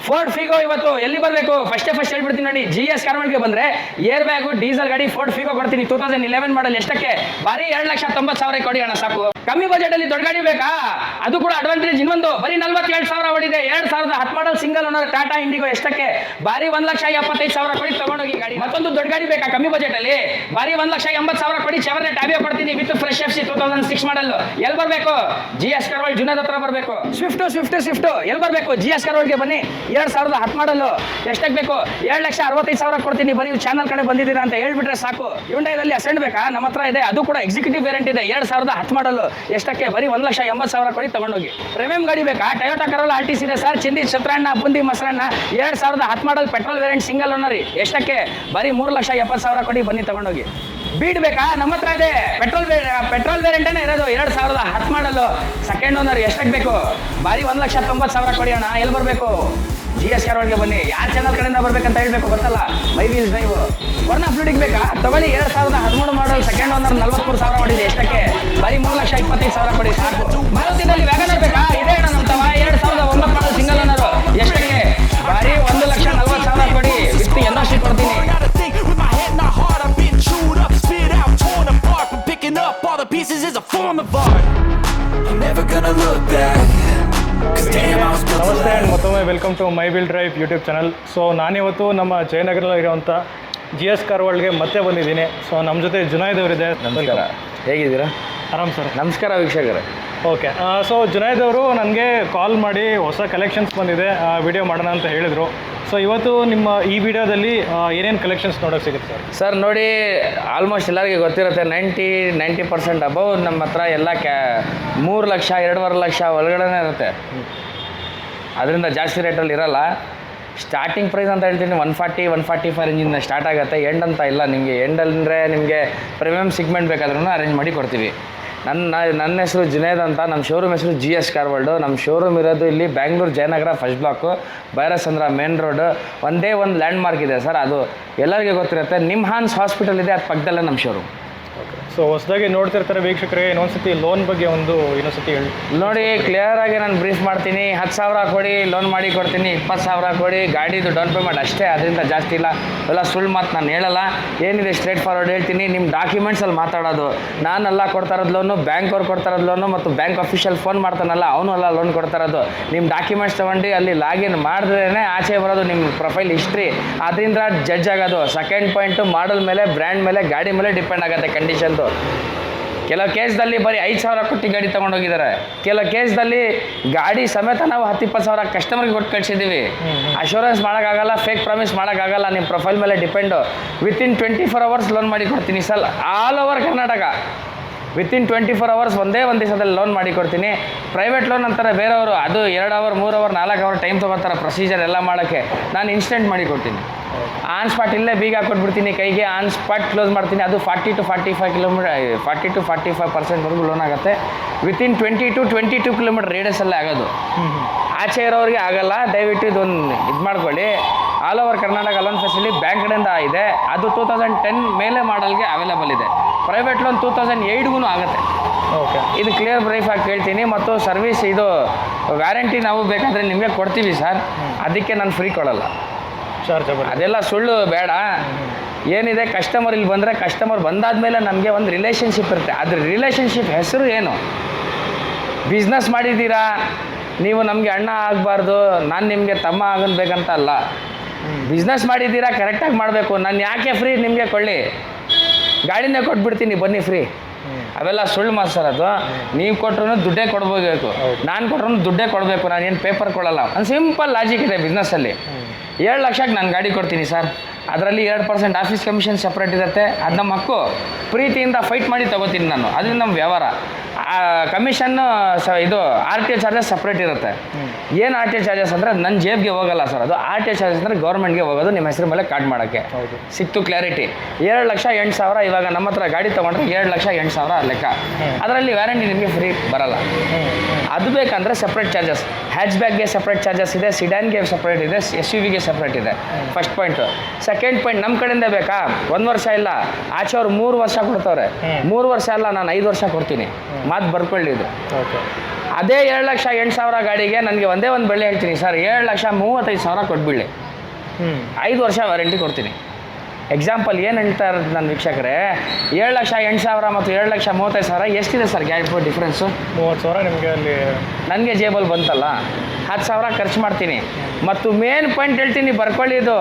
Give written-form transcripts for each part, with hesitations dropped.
Ford Figo ಇವತ್ತು ಎಲ್ಲಿ ಬರಬೇಕು ಫಸ್ಟ್ ಹೇಳ್ಬಿಡ್ತೀನಿ ನೋಡಿ. GS ಕಾರ್ವರ್ಡ್ಗೆ ಬಂದ್ರೆ ಏರ್ ಬ್ಯಾಗು ಡೀಸೆಲ್ ಗಾಡಿ ಫೋರ್ಡ್ ಫಿಗೋ ಕೊಡ್ತೀನಿ. 2011 ಮಾಡಲ್ ಎಷ್ಟಕ್ಕೆ ಬರೀ 2,90,000 ಕೊಡಿ ಅಣ್ಣ ಸಾಕು. ಕಮ್ಮಿ ಬಜೆಟ್ ಅಲ್ಲಿ ದೊಡ್ಡ ಗಾಡಿ ಬೇಕಾ? ಅದು ಕೂಡ ಅಡ್ವಾಂಟೇಜ್ ಇನ್ನೊಂದು ಬರೀ 47,000 ಹೊಡಿದೆ. 2010 model single owner Tata IndiGo ಎಷ್ಟಕ್ಕೆ ಬರೀ 1,75,000 ಕೊಡಿ ತಗೊಂಡೋಗಿ ಗಾಡಿ. ಮತ್ತೊಂದು ದೊಡ್ಡ ಗಾಡಿ ಬೇಕಾ ಕಮ್ಮಿ ಬಜೆಟ್ ಅಲ್ಲಿ ಬರೀ 1,80,000 ಕೊಡಿ. ಚೆವರ್ಲೆಟ್ ಟ್ಯಾಬಿಯೋ ಕೊಡ್ತೀನಿ ವಿತ್ ಫ್ರೆಶ್ FC 2006 ಮಾಡಲ್. ಎಲ್ಲಿ ಬರಬೇಕು? GS ಕಾರ್ವರ್ಡ್ ಜುನಾದ್ ಹತ್ರ ಬರಬೇಕು. ಸ್ವಿಫ್ಟ್ ಎಲ್ಲಿ ಬರಬೇಕು? GS ಕಾರ್ವರ್ಡ್ಗೆ ಬನ್ನಿ. 2010 ಮಾಡಲ್ ಎಷ್ಟಕ್ಕೆ ಬೇಕು? 7,65,000 ಕೊಡ್ತೀನಿ. ಬರೀ ಚಾನಲ್ ಕಡೆ ಬಂದಿದ್ದೀರಾ ಅಂತ ಹೇಳ್ಬಿಟ್ರೆ ಸಾಕು. ಹ್ಯುಂಡೈದಲ್ಲಿ ಅಸೆಂಟ್ ಬೇಕಾ? ನಮ್ಮ ಹತ್ರ ಇದೆ. ಅದು ಕೂಡ ಎಕ್ಸಿಕ್ಯೂಟಿವ್ ವೇರಿಯಂಟ್ ಇದೆ. 2010 ಮಾಡಲ್ ಎಷ್ಟಕ್ಕೆ? ಬರೀ 1,80,000 ಕೊಡಿ ತಗೊಂಡೋಗಿ. ಪ್ರೀಮಿಯಂ ಗಾಡಿ ಬೇಕಾ? ಟೊಯೋಟಾ ಕರೋಲಾ ಆರ್ಟಿಸ್ ಇದೆ ಸರ್. ಚಿಂದಿ ಚಿತ್ರಾನ್ನ ಬುಂದಿ ಮೊಸರನ್ನ 2010 model petrol variant single owner ಎಷ್ಟಕ್ಕೆ? ಬರೀ 3,70,000 ಕೊಡಿ ಬನ್ನಿ ತಗೊಂಡೋಗಿ. ಬೀಡ್ ಬೇಕಾ? ನಮ್ಮ ಹತ್ರ ಇದೆ. ಪೆಟ್ರೋಲ್ ವೇರಿಯಂಟೇ ಇರೋದು. 2010 ಮಾಡಲ್ ಸೆಕೆಂಡ್ ಓನರ್ ಎಷ್ಟಕ್ಕೆ ಬೇಕು? ಬರೀ 1,90,000 ಕೊಡಿ ಅಣ್ಣ. ಎಲ್ಲಿ ಬರಬೇಕು? GS ಕಾರ್ವರ್ಡ್ಗೆ ಬನ್ನಿ. ಯಾರ ಚಾನಲ್ ಕಡೆಯಿಂದ ಬರ್ಬೇಕಂತ ಹೇಳ್ಬೇಕು ಗೊತ್ತಲ್ಲ. ಮೈ ವೀಲ್ಸ್ ಡ್ರೈವ್ ವರ್ಣ ಫ್ಲೂಡಿಗೆ ಬೇಕಾ? ತಗೊಳ್ಳಿ. 2013 ಮಾಡಲ್ ಸೆಕೆಂಡ್ ಓನರ್ 43,000 ಹೊಡಿದೆ ಎಷ್ಟಕ್ಕೆ? ಬರೀ 3,25,000 ಕೊಡಿ ಸಾಕು. ಮಾರುತಿನಲ್ಲಿ ವ್ಯಾಗನರ್ ಬೇಕಾ? ಇದೆ ಅಣ್ಣ ನಮ್ಮ ತವ. 2009 ಮಾಡಲ್ ಸಿಂಗಲ್ ಓನರ್ ಎಷ್ಟಕ್ಕೆ? ಬರೀ 1,40,000 ಕೊಡಿ ವಿತ್ NOC ಕೊಡ್ತೀನಿ. Pieces is a form of art. I'm never gonna look back. ನಮಸ್ತೆ ಆ್ಯಂಡ್ ಮತ್ತೊಮ್ಮೆ welcome to my wheel drive YouTube channel. So ನಾನಿವತ್ತು ನಮ್ಮ ಜಯನಗರದಲ್ಲಿರುವಂಥ GS ಕಾರ್ವರ್ಡ್ಗೆ ಮತ್ತೆ ಬಂದಿದ್ದೀನಿ. ಸೊ ನಮ್ಮ ಜೊತೆ ಜುನಾಯ್ದ್ ಅವರಿದೆ. ನಮಸ್ಕಾರ, ಹೇಗಿದ್ದೀರಾ? ಆರಾಮ್ ಸರ್. ನಮಸ್ಕಾರ ವೀಕ್ಷಕರೇ. ಓಕೆ, ಸೊ ಜುನಾಯ್ದ್ ಅವರು ನನಗೆ ಕಾಲ್ ಮಾಡಿ ಹೊಸ ಕಲೆಕ್ಷನ್ಸ್ ಬಂದಿದೆ, ವಿಡಿಯೋ ಮಾಡೋಣ ಅಂತ ಹೇಳಿದರು. ಸೊ ಇವತ್ತು ನಿಮ್ಮ ಈ ವಿಡಿಯೋದಲ್ಲಿ ಏನೇನು ಕಲೆಕ್ಷನ್ಸ್ ನೋಡೋಕೆ ಸಿಗುತ್ತೆ ಸರ್? ನೋಡಿ, ಆಲ್ಮೋಸ್ಟ್ ಎಲ್ಲರಿಗೆ ಗೊತ್ತಿರುತ್ತೆ. 90% ಅಬೌವ್ ನಮ್ಮ ಹತ್ರ ಎಲ್ಲ 3 ಲಕ್ಷ 2.5 ಲಕ್ಷ ಒಳಗಡೆ ಇರುತ್ತೆ. ಅದರಿಂದ ಜಾಸ್ತಿ ರೇಟಲ್ಲಿ ಇರಲ್ಲ. ಸ್ಟಾರ್ಟಿಂಗ್ ಪ್ರೈಸ್ ಅಂತ ಹೇಳ್ತೀನಿ 140-145 ರೇಂಜಿಂದ ಸ್ಟಾರ್ಟ್ ಆಗುತ್ತೆ. ಎಂಡ್ ಅಂತ ಇಲ್ಲ. ನಿಮಗೆ ಎಂಡ್ ಅಂದರೆ ನಿಮಗೆ ಪ್ರೀಮಿಯಮ್ ಸಿಗ್ಮೆಂಟ್ ಬೇಕಾದ್ರೂ ಅರೇಂಜ್ ಮಾಡಿ ಕೊಡ್ತೀವಿ. ನನ್ನ ಹೆಸರು ಜುನೇದ್ ಅಂತ. ನಮ್ಮ ಶೋರೂಮ್ ಹೆಸರು GS ಕಾರ್ವರ್ಡು. ನಮ್ಮ ಶೋರೂಮ್ ಇರೋದು ಇಲ್ಲಿ Bangalore Jayanagar first block, Byrasandra main road. ಒಂದೇ ಒಂದು ಲ್ಯಾಂಡ್ ಮಾರ್ಕ್ ಇದೆ ಸರ್, ಅದು ಎಲ್ಲರಿಗೆ ಗೊತ್ತಿರುತ್ತೆ. ನಿಮ್ಹಾನ್ಸ್ ಹಾಸ್ಪಿಟಲ್ ಇದೆ, ಅದು ಪಕ್ಕದಲ್ಲೇ ನಮ್ಮ ಶೋರೂಮ್. ಸೊ ಹೊಸದಾಗಿ ನೋಡ್ತಿರ್ತಾರೆ ವೀಕ್ಷಕರಿಗೆ, ಇನ್ನೊಂದ್ಸತಿ ಲೋನ್ ಬಗ್ಗೆ ಇನ್ನೊಂದ್ಸತಿ ಹೇಳಿ ನೋಡಿ. ಕ್ಲಿಯರಾಗಿ ನಾನು ಬ್ರೀಫ್ ಮಾಡ್ತೀನಿ. 10,000 ಕೊಡಿ ಲೋನ್ ಮಾಡಿ ಕೊಡ್ತೀನಿ. 20,000 ಕೊಡಿ ಗಾಡಿದು ಡೌನ್ ಪೇಮೆಂಟ್ ಅಷ್ಟೇ, ಅದರಿಂದ ಜಾಸ್ತಿ ಇಲ್ಲ. ಎಲ್ಲ ಸುಳ್ಳು ಮಾತು ನಾನು ಹೇಳಲ್ಲ. ಏನಿದೆ ಸ್ಟ್ರೇಟ್ ಫಾರ್ವರ್ಡ್ ಹೇಳ್ತೀನಿ. ನಿಮ್ಮ ಡಾಕ್ಯುಮೆಂಟ್ಸಲ್ಲಿ ಮಾತಾಡೋದು. ನಾನೆಲ್ಲ ಕೊಡ್ತಾ ಇರೋದು ಲೋನು, ಬ್ಯಾಂಕ್ ಅವ್ರು ಕೊಡ್ತಾ ಇರೋದು ಲೋನು, ಮತ್ತು ಬ್ಯಾಂಕ್ ಅಫಿಷಿಯಲ್ ಫೋನ್ ಮಾಡ್ತಾನಲ್ಲ ಅವನು ಎಲ್ಲ ಲೋನ್ ಕೊಡ್ತಾ ಇರೋದು. ನಿಮ್ಮ ಡಾಕ್ಯುಮೆಂಟ್ಸ್ ತೊಗೊಂಡು ಅಲ್ಲಿ ಲಾಗಿನ್ ಮಾಡಿದ್ರೇ ಆಚೆ ಬರೋದು ನಿಮ್ಮ ಪ್ರೊಫೈಲ್ ಹಿಸ್ಟ್ರಿ. ಅದರಿಂದ ಜಡ್ಜ್ ಆಗೋದು. ಸೆಕೆಂಡ್ ಪಾಯಿಂಟು ಮಾಡಲ್ ಮೇಲೆ, ಬ್ರ್ಯಾಂಡ್ ಮೇಲೆ, ಗಾಡಿ ಮೇಲೆ ಡಿಪೆಂಡ್ ಆಗುತ್ತೆ ಕಂಡೀಷನ್ದು. ಕೆಲವು ಕೇಸ್ದಲ್ಲಿ ಬರೀ 5,000 ಕೊಟ್ಟು ಗಾಡಿ ತೊಗೊಂಡೋಗಿದ್ದಾರೆ. ಕೆಲವು ಕೇಸ್ದಲ್ಲಿ ಗಾಡಿ ಸಮೇತ ನಾವು 10-20,000 ಕಸ್ಟಮರ್ಗೆ ಕೊಟ್ಟು ಕಳಿಸಿದ್ದೀವಿ. ಅಶ್ಯೂರೆನ್ಸ್ ಮಾಡೋಕ್ಕಾಗಲ್ಲ, ಫೇಕ್ ಪ್ರಾಮಿಸ್ ಮಾಡೋಕ್ಕಾಗಲ್ಲ. ನಿಮ್ಮ ಪ್ರೊಫೈಲ್ ಮೇಲೆ ಡಿಪೆಂಡು. ವಿತಿನ್ 24 ಅವರ್ಸ್ ಲೋನ್ ಮಾಡಿ ಕೊಡ್ತೀನಿ sir. All over Karnataka within 24 hours ಒಂದೇ ಒಂದು ದಿವಸದಲ್ಲಿ ಲೋನ್ ಮಾಡಿ ಕೊಡ್ತೀನಿ. ಪ್ರೈವೇಟ್ ಲೋನ್ ಅಂತಾರೆ ಬೇರೆಯವರು, ಅದು 2 ಅವರ್ 3 ಅವರ್ 4 ಅವರ್ ಟೈಮ್ ತೊಗೋತಾರೆ ಪ್ರೊಸೀಜರ್ ಎಲ್ಲ ಮಾಡೋಕ್ಕೆ. ನಾನು ಇನ್ಸ್ಟೆಂಟ್ ಮಾಡಿ ಕೊಡ್ತೀನಿ. ಆನ್ ಸ್ಪಾಟ್ ಇಲ್ಲೇ ಬೀಗ ಕೊಟ್ಬಿಡ್ತೀನಿ ಕೈಗೆ. ಆನ್ ಸ್ಪಾಟ್ ಕ್ಲೋಸ್ ಮಾಡ್ತೀನಿ. ಅದು 40-45 ಕಿಲೋಮೀಟರ್ 40-45% ಲೋನ್ ಆಗುತ್ತೆ. ವಿತಿನ್ 20-22 ಕಿಲೋಮೀಟರ್ ರೇಡಿಯಸಲ್ಲೇ ಆಗೋದು. ಆಚೆ ಇರೋರಿಗೆ ಆಗಲ್ಲ. ದಯವಿಟ್ಟು ಇದೊಂದು ಇದು ಮಾಡ್ಕೊಳ್ಳಿ. All over Karnataka loan facility bank ಕಡೆಯಿಂದ ಇದೆ. ಅದು 2010 ಮೇಲೆ ಮಾಡಲ್ಗೆ ಅವೈಲೇಬಲ್ ಇದೆ. ಪ್ರೈವೇಟ್ ಲೋನ್ 2008ಗೂ ಆಗುತ್ತೆ. ಓಕೆ, ಇದು ಕ್ಲಿಯರ್ ಬ್ರೀಫ್ ಆಗಿ ಕೇಳ್ತೀನಿ. ಮತ್ತು ಸರ್ವಿಸ್ ಇದು ವ್ಯಾರಂಟಿ ನಾವು ಬೇಕಾದರೆ ನಿಮಗೆ ಕೊಡ್ತೀವಿ ಸರ್. ಅದಕ್ಕೆ ನಾನು ಫ್ರೀ ಕೊಡಲ್ಲ. ಚಾರ್ಜಬಲ್ ಅದೆಲ್ಲ ಸುಳ್ಳು ಬೇಡ. ಏನಿದೆ, ಕಸ್ಟಮರ್ ಇಲ್ಲಿ ಬಂದರೆ ಕಸ್ಟಮರ್ ಬಂದಾದಮೇಲೆ ನಮಗೆ ಒಂದು ರಿಲೇಷನ್ಶಿಪ್ ಇರುತ್ತೆ. ಅದ್ರ ರಿಲೇಷನ್ಶಿಪ್ ಹೆಸರು ಏನು? ಬಿಸ್ನೆಸ್ ಮಾಡಿದ್ದೀರಾ ನೀವು, ನಮಗೆ ಅಣ್ಣ ಆಗಬಾರ್ದು, ನಾನು ನಿಮಗೆ ತಮ್ಮ ಆಗಬೇಕಂತ ಅಲ್ಲ. ಬಿಸ್ನೆಸ್ ಮಾಡಿದ್ದೀರಾ, ಕರೆಕ್ಟಾಗಿ ಮಾಡಬೇಕು. ನಾನು ಯಾಕೆ ಫ್ರೀ ನಿಮಗೆ ಕೊಳ್ಳಿ? ಗಾಡಿನೇ ಕೊಟ್ಬಿಡ್ತೀನಿ ಬನ್ನಿ ಫ್ರೀ. ಅವೆಲ್ಲ ಸುಳ್ಳು ಮಾತು ಸರ್. ಅದು ನೀವು ಕೊಟ್ಟರು ದುಡ್ಡೇ ಕೊಡ್ಬೇಕು, ನಾನು ಕೊಟ್ಟರು ದುಡ್ಡೇ ಕೊಡಬೇಕು. ನಾನು ಏನು ಪೇಪರ್ ಕೊಡಲ್ಲ. ಒಂದು ಸಿಂಪಲ್ ಲಾಜಿಕ್ ಇದೆ ಬಿಸ್ನೆಸ್ಸಲ್ಲಿ. 7 ಲಕ್ಷಕ್ಕೆ ನಾನು ಗಾಡಿ ಕೊಡ್ತೀನಿ ಸರ್. ಅದರಲ್ಲಿ 2% ಆಫೀಸ್ ಕಮಿಷನ್ ಸಪ್ರೇಟ್ ಇರುತ್ತೆ. ಅದು ನಮ್ಮ ಹಕ್ಕು. ಪ್ರೀತಿಯಿಂದ ಫೈಟ್ ಮಾಡಿ ತೊಗೋತೀನಿ ನಾನು. ಅದರಿಂದ ನಮ್ಮ ವ್ಯವಹಾರ. ಕಮಿಷನ್ನು ಇದು RTO ಚಾರ್ಜಸ್ ಸಪ್ರೇಟ್ ಇರುತ್ತೆ. ಏನು RTO ಚಾರ್ಜಸ್ ಅಂದರೆ ನನ್ನ ಜೇಬ್ಗೆ ಹೋಗಲ್ಲ ಸರ್. ಅದು RTO ಚಾರ್ಜಸ್ ಅಂದರೆ ಗೌರ್ಮೆಂಟ್ಗೆ ಹೋಗೋದು, ನಿಮ್ಮ ಹೆಸರು ಮೇಲೆ ಕಾರ್ಡ್ ಮಾಡೋಕ್ಕೆ. ಸಿಕ್ತು ಕ್ಲಾರಿಟಿ. 7,08,000 ಇವಾಗ ನಮ್ಮ ಹತ್ರ ಗಾಡಿ ತೊಗೊಂಡ್ರೆ 7,08,000 ಲೆಕ್ಕ. ಅದರಲ್ಲಿ ವ್ಯಾರಂಟಿ ನಿಮಗೆ ಫ್ರೀ ಬರಲ್ಲ. ಅದು ಬೇಕಂದರೆ ಸಪ್ರೇಟ್ ಚಾರ್ಜಸ್. ಹ್ಯಾಚ್ ಬ್ಯಾಗ್ಗೆ ಸಪ್ರೇಟ್ ಚಾರ್ಜಸ್ ಇದೆ, ಸಿಡಾನ್ಗೆ ಸಪ್ರೇಟ್ ಇದೆ, SUVಗೆ ಸಪ್ರೇಟ್ ಇದೆ. First point. ಸೆಕೆಂಡ್ ಪಾಯಿಂಟ್, ನಮ್ಮ ಕಡೆಯಿಂದ ಬೇಕಾ 1 ವರ್ಷ ಇಲ್ಲ, ಆಚೆ ಅವ್ರು 3 ವರ್ಷ ಕೊಡ್ತವ್ರೆ. 3 ವರ್ಷ ಅಲ್ಲ, ನಾನು 5 ವರ್ಷ ಕೊಡ್ತೀನಿ. ಮಾತು ಬರ್ಕೊಳ್ಳಿ ಇದು. ಓಕೆ, ಅದೇ 7,08,000 ಗಾಡಿಗೆ ನನಗೆ ಒಂದೇ ಒಂದು ಬೆಲೆ ಹೇಳ್ತೀನಿ ಸರ್, 7,35,000 ಕೊಟ್ಬಿಡ್ಲಿ, 5 ವರ್ಷ ವಾರಂಟಿ ಕೊಡ್ತೀನಿ. ಎಕ್ಸಾಂಪಲ್ ಏನು ಹೇಳ್ತಾ ಇರೋದು ನನ್ನ ವೀಕ್ಷಕರೇ, 7,08,000 ಮತ್ತು 7,35,000 ಎಷ್ಟಿದೆ ಸರ್ ಗ್ಯಾಪ್ ಡಿಫ್ರೆನ್ಸು? 30,000 ನಿಮಗೆ ಅಲ್ಲಿ ನನಗೆ ಜೇಬಲ್ ಬಂತಲ್ಲ, 10,000 ಖರ್ಚು ಮಾಡ್ತೀನಿ. ಮತ್ತು ಮೇನ್ ಪಾಯಿಂಟ್ ಹೇಳ್ತೀನಿ, ಬರ್ಕೊಳ್ಳಿ, ಇದು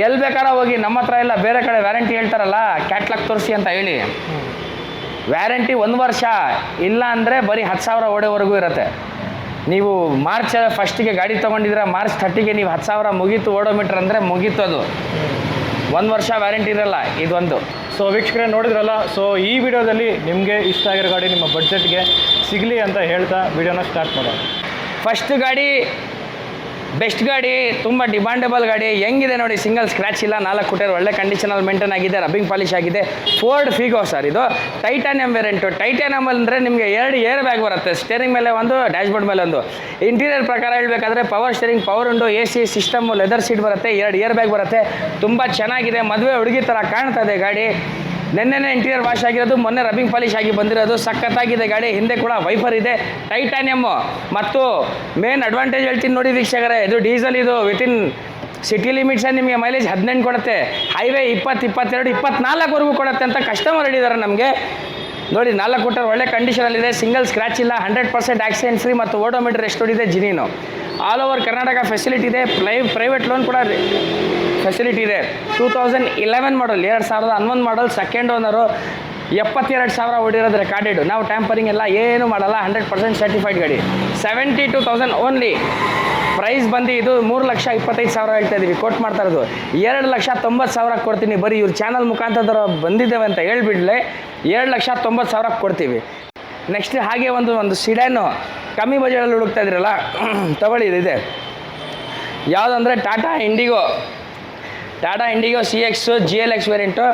ಎಲ್ಲಿ ಬೇಕಾರ ಹೋಗಿ, ನಮ್ಮ ಹತ್ರ ಎಲ್ಲ ಬೇರೆ ಕಡೆ ವ್ಯಾರಂಟಿ ಹೇಳ್ತಾರಲ್ಲ, ಕ್ಯಾಟ್ಲಾಗ್ ತೋರಿಸಿ ಅಂತ ಹೇಳಿ, ವ್ಯಾರಂಟಿ 1 ವರ್ಷ, ಇಲ್ಲ ಅಂದರೆ ಬರೀ 10,000 ಓಡೋವರೆಗೂ ಇರುತ್ತೆ. ನೀವು ಮಾರ್ಚ್ 1ಗೆ ಗಾಡಿ ತೊಗೊಂಡಿದ್ರೆ March 30ಗೆ ನೀವು 10,000 ಮುಗೀತು ಓಡೋಮೀಟ್ರ್ ಅಂದರೆ ಮುಗೀತು, ಅದು 1 ವರ್ಷ ವ್ಯಾರಂಟಿ ಇರಲ್ಲ, ಇದೊಂದು. ಸೊ ವೀಕ್ಷಕರೇ ನೋಡಿದ್ರಲ್ಲ, ಸೊ ಈ ವಿಡಿಯೋದಲ್ಲಿ ನಿಮಗೆ ಇಷ್ಟ ಆಗಿರೋ ಗಾಡಿ ನಿಮ್ಮ ಬಡ್ಜೆಟ್ಗೆ ಸಿಗಲಿ ಅಂತ ಹೇಳ್ತಾ ವಿಡಿಯೋನ ಸ್ಟಾರ್ಟ್ ಮಾಡೋಣ. ಫಸ್ಟ್ ಗಾಡಿ ಬೆಸ್ಟ್ ಗಾಡಿ, ತುಂಬ ಡಿಮಾಂಡಬಲ್ ಗಾಡಿ, ಹೆಂಗಿದೆ ನೋಡಿ, ಸಿಂಗಲ್ ಸ್ಕ್ರ್ಯಾಚ್ ಇಲ್ಲ, 4 ಕೊಟ್ಟಿರೋ ಒಳ್ಳೆ ಕಂಡೀಷನಲ್ಲಿ ಮೇಂಟೈನ್ ಆಗಿದೆ, ರಬ್ಬಿಂಗ್ ಪಾಲಿಶ್ ಆಗಿದೆ. ಫೋರ್ಡ್ ಫಿಗೋ ಸರ್, ಇದು ಟೈಟಾನಿಯಂ ವೇರಿಯಂಟು. ಟೈಟಾನಿಯಂ ಅಂದರೆ ನಿಮಗೆ 2 ಏರ್ ಬ್ಯಾಗ್ ಬರುತ್ತೆ, ಸ್ಟೇರಿಂಗ್ ಮೇಲೆ ಒಂದು, ಡ್ಯಾಶ್ಬೋರ್ಡ್ ಮೇಲೆ ಒಂದು. ಇಂಟೀರಿಯರ್ ಪ್ರಕಾರ ಹೇಳಬೇಕಾದ್ರೆ power steering, power window, AC system, leather seat ಬರುತ್ತೆ, 2 ಏರ್ ಬ್ಯಾಗ್ ಬರುತ್ತೆ, ತುಂಬ ಚೆನ್ನಾಗಿದೆ, ಮದುವೆ ಹುಡುಗಿ ಥರ ಕಾಣ್ತಾ ಇದೆ ಗಾಡಿ. ನೆನ್ನೆನೇ ಇಂಟೀರಿಯರ್ ವಾಶ್ ಆಗಿರೋದು, ಮೊನ್ನೆ ರಬ್ಬಿಂಗ್ ಪಾಲಿಶ್ ಆಗಿ ಬಂದಿರೋದು, ಸಖತ್ತಾಗಿದೆ ಗಾಡಿ. ಹಿಂದೆ ಕೂಡ ವೈಫರ್ ಇದೆ, ಟೈಟಾನಿಯಮ್ಮು. ಮತ್ತು ಮೇನ್ ಅಡ್ವಾಂಟೇಜ್ ಹೇಳ್ತೀನಿ ನೋಡಿ ವೀಕ್ಷಕರೇ, ಇದು ಡೀಸೆಲ್, ಇದು ವಿತಿನ್ ಸಿಟಿ ಲಿಮಿಟ್ಸೇ ನಿಮಗೆ ಮೈಲೇಜ್ 18 ಕೊಡುತ್ತೆ, ಹೈವೇ 20, 22, 24ವರೆಗೂ ಕೊಡುತ್ತೆ ಅಂತ ಕಸ್ಟಮರ್ ಹೇಳಿದ್ದಾರೆ ನಮಗೆ. ನೋಡಿ, 4 ಕೊಟ್ಟರೆ ಒಳ್ಳೆ ಕಂಡೀಷನಲ್ಲಿದೆ, ಸಿಂಗಲ್ ಸ್ಕ್ರ್ಯಾಚ್ ಇಲ್ಲ, 100% ಆಕ್ಸಿಡೆಂಟ್ ಫ್ರೀ, ಮತ್ತು ಓಡೋಮೀಟರ್ ರೆಸ್ಟೋರ್ಡ್ ಇದೆ, ಜಿನೀನು. ಆಲ್ ಓವರ್ ಕರ್ನಾಟಕ ಫೆಸಿಲಿಟಿ ಇದೆ, ಪ್ರೈವೇಟ್ ಲೋನ್ ಕೂಡ ಫೆಸಿಲಿಟಿ ಇದೆ. 2011 model, 2011 model, second owner, 72,000 ಓಡಿರೋದು recorded. ನಾವು ಟ್ಯಾಂಪರಿಂಗ್ ಎಲ್ಲ ಏನು ಮಾಡಲ್ಲ, 100% ಸರ್ಟಿಫೈಡ್ ಗಾಡಿ. 72,000 ಓನ್ಲಿ. ಪ್ರೈಸ್ ಬಂದು ಇದು 3,25,000 ಹೇಳ್ತಾ ಇದ್ದೀವಿ, ಕೋಟ್ ಮಾಡ್ತಾ ಇರೋದು. 2,90,000 ಕೊಡ್ತೀನಿ, ಬರೀ ಇವ್ರ ಚಾನಲ್ ಮುಖಾಂತರ ಬಂದಿದ್ದೇವೆ ಅಂತ ಹೇಳ್ಬಿಡ್ಲೆ 2,90,000 ಕೊಡ್ತೀವಿ. ನೆಕ್ಸ್ಟ್ ಹಾಗೆ ಒಂದು ಸಿಡ್ಯಾನು ಕಮ್ಮಿ ಬಜೆಟಲ್ಲಿ ಹುಡುಕ್ತಾ ಇದ್ರಲ್ಲ, ತಗೊಳ್ಳಿ, ಇದೆ ಯಾವುದಂದರೆ Tata Indigo CX GLX variant,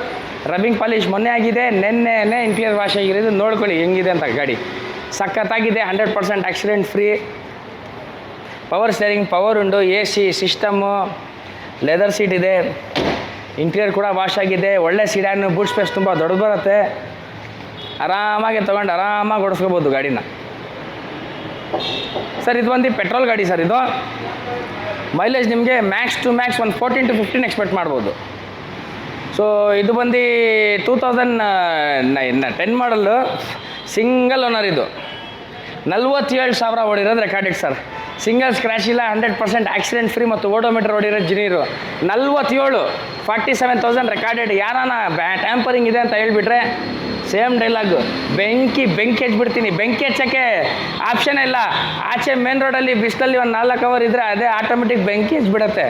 rubbing polish ಮೊನ್ನೆ ಆಗಿದೆ, ನೆನ್ನೆ ಇಂಟೀರಿಯರ್ ವಾಶ್ ಆಗಿರೋದು. ನೋಡ್ಕೊಳ್ಳಿ ಹೆಂಗಿದೆ ಅಂತ ಗಾಡಿ, ಸಖತ್ತಾಗಿದೆ, 100% accident free, power steering, power window, AC system, leather seat ಇದೆ, ಇಂಟೀರಿಯರ್ ಕೂಡ ವಾಶ್ ಆಗಿದೆ, ಒಳ್ಳೆ ಸಿಡ್ಯಾನು, ಬೂಟ್ ಸ್ಪೇಸ್ ತುಂಬ ದೊಡ್ಡದು ಬರುತ್ತೆ, ಆರಾಮಾಗಿ ತೊಗೊಂಡು ಆರಾಮಾಗಿ ಓಡಿಸ್ಕೋಬೋದು ಗಾಡಿನ. ಸರ್ ಇದು ಒಂದು ಪೆಟ್ರೋಲ್ ಗಾಡಿ ಸರ್, ಇದು ಮೈಲೇಜ್ ನಿಮಗೆ ಮ್ಯಾಕ್ಸ್ ಟು ಮ್ಯಾಕ್ಸ್ ಒಂದು 14 to 15 ಎಕ್ಸ್ಪೆಕ್ಟ್ ಮಾಡ್ಬೋದು. ಸೊ ಇದು ಬಂದು 2010 ಮಾಡಲ್ಲು, ಸಿಂಗಲ್ ಓನರ್, ಇದು 47,000 ಓಡಿರೋದು ರೆಕಾರ್ಡೆಡ್ ಸರ್, ಸಿಂಗಲ್ ಸ್ಕ್ರ್ಯಾಚ್ ಇಲ್ಲ, 100% ಆಕ್ಸಿಡೆಂಟ್ ಫ್ರೀ, ಮತ್ತು ಓಡೋಮೀಟರ್ ಓಡಿರೋ ಜಿನೀರು. 47,000 ರೆಕಾರ್ಡೆಡ್. ಯಾರಾನ ಟ್ಯಾಂಪರಿಂಗ್ ಇದೆ ಅಂತ ಹೇಳ್ಬಿಟ್ರೆ ಸೇಮ್ ಡೈಲಾಗು, ಬೆಂಕಿ ಹಚ್ಬಿಡ್ತೀನಿ. ಬೆಂಕಿ ಹಚ್ಚೋಕ್ಕೆ ಆಪ್ಷನ್ ಇಲ್ಲ, ಆಚೆ ಮೇನ್ ರೋಡಲ್ಲಿ ಬಿಸಿಲಲ್ಲಿ ಒಂದು 4 ಅವರ್ ಇದ್ದರೆ ಅದೇ ಆಟೋಮೆಟಿಕ್ ಬೆಂಕಿ ಹಚ್ಬಿಡುತ್ತೆ.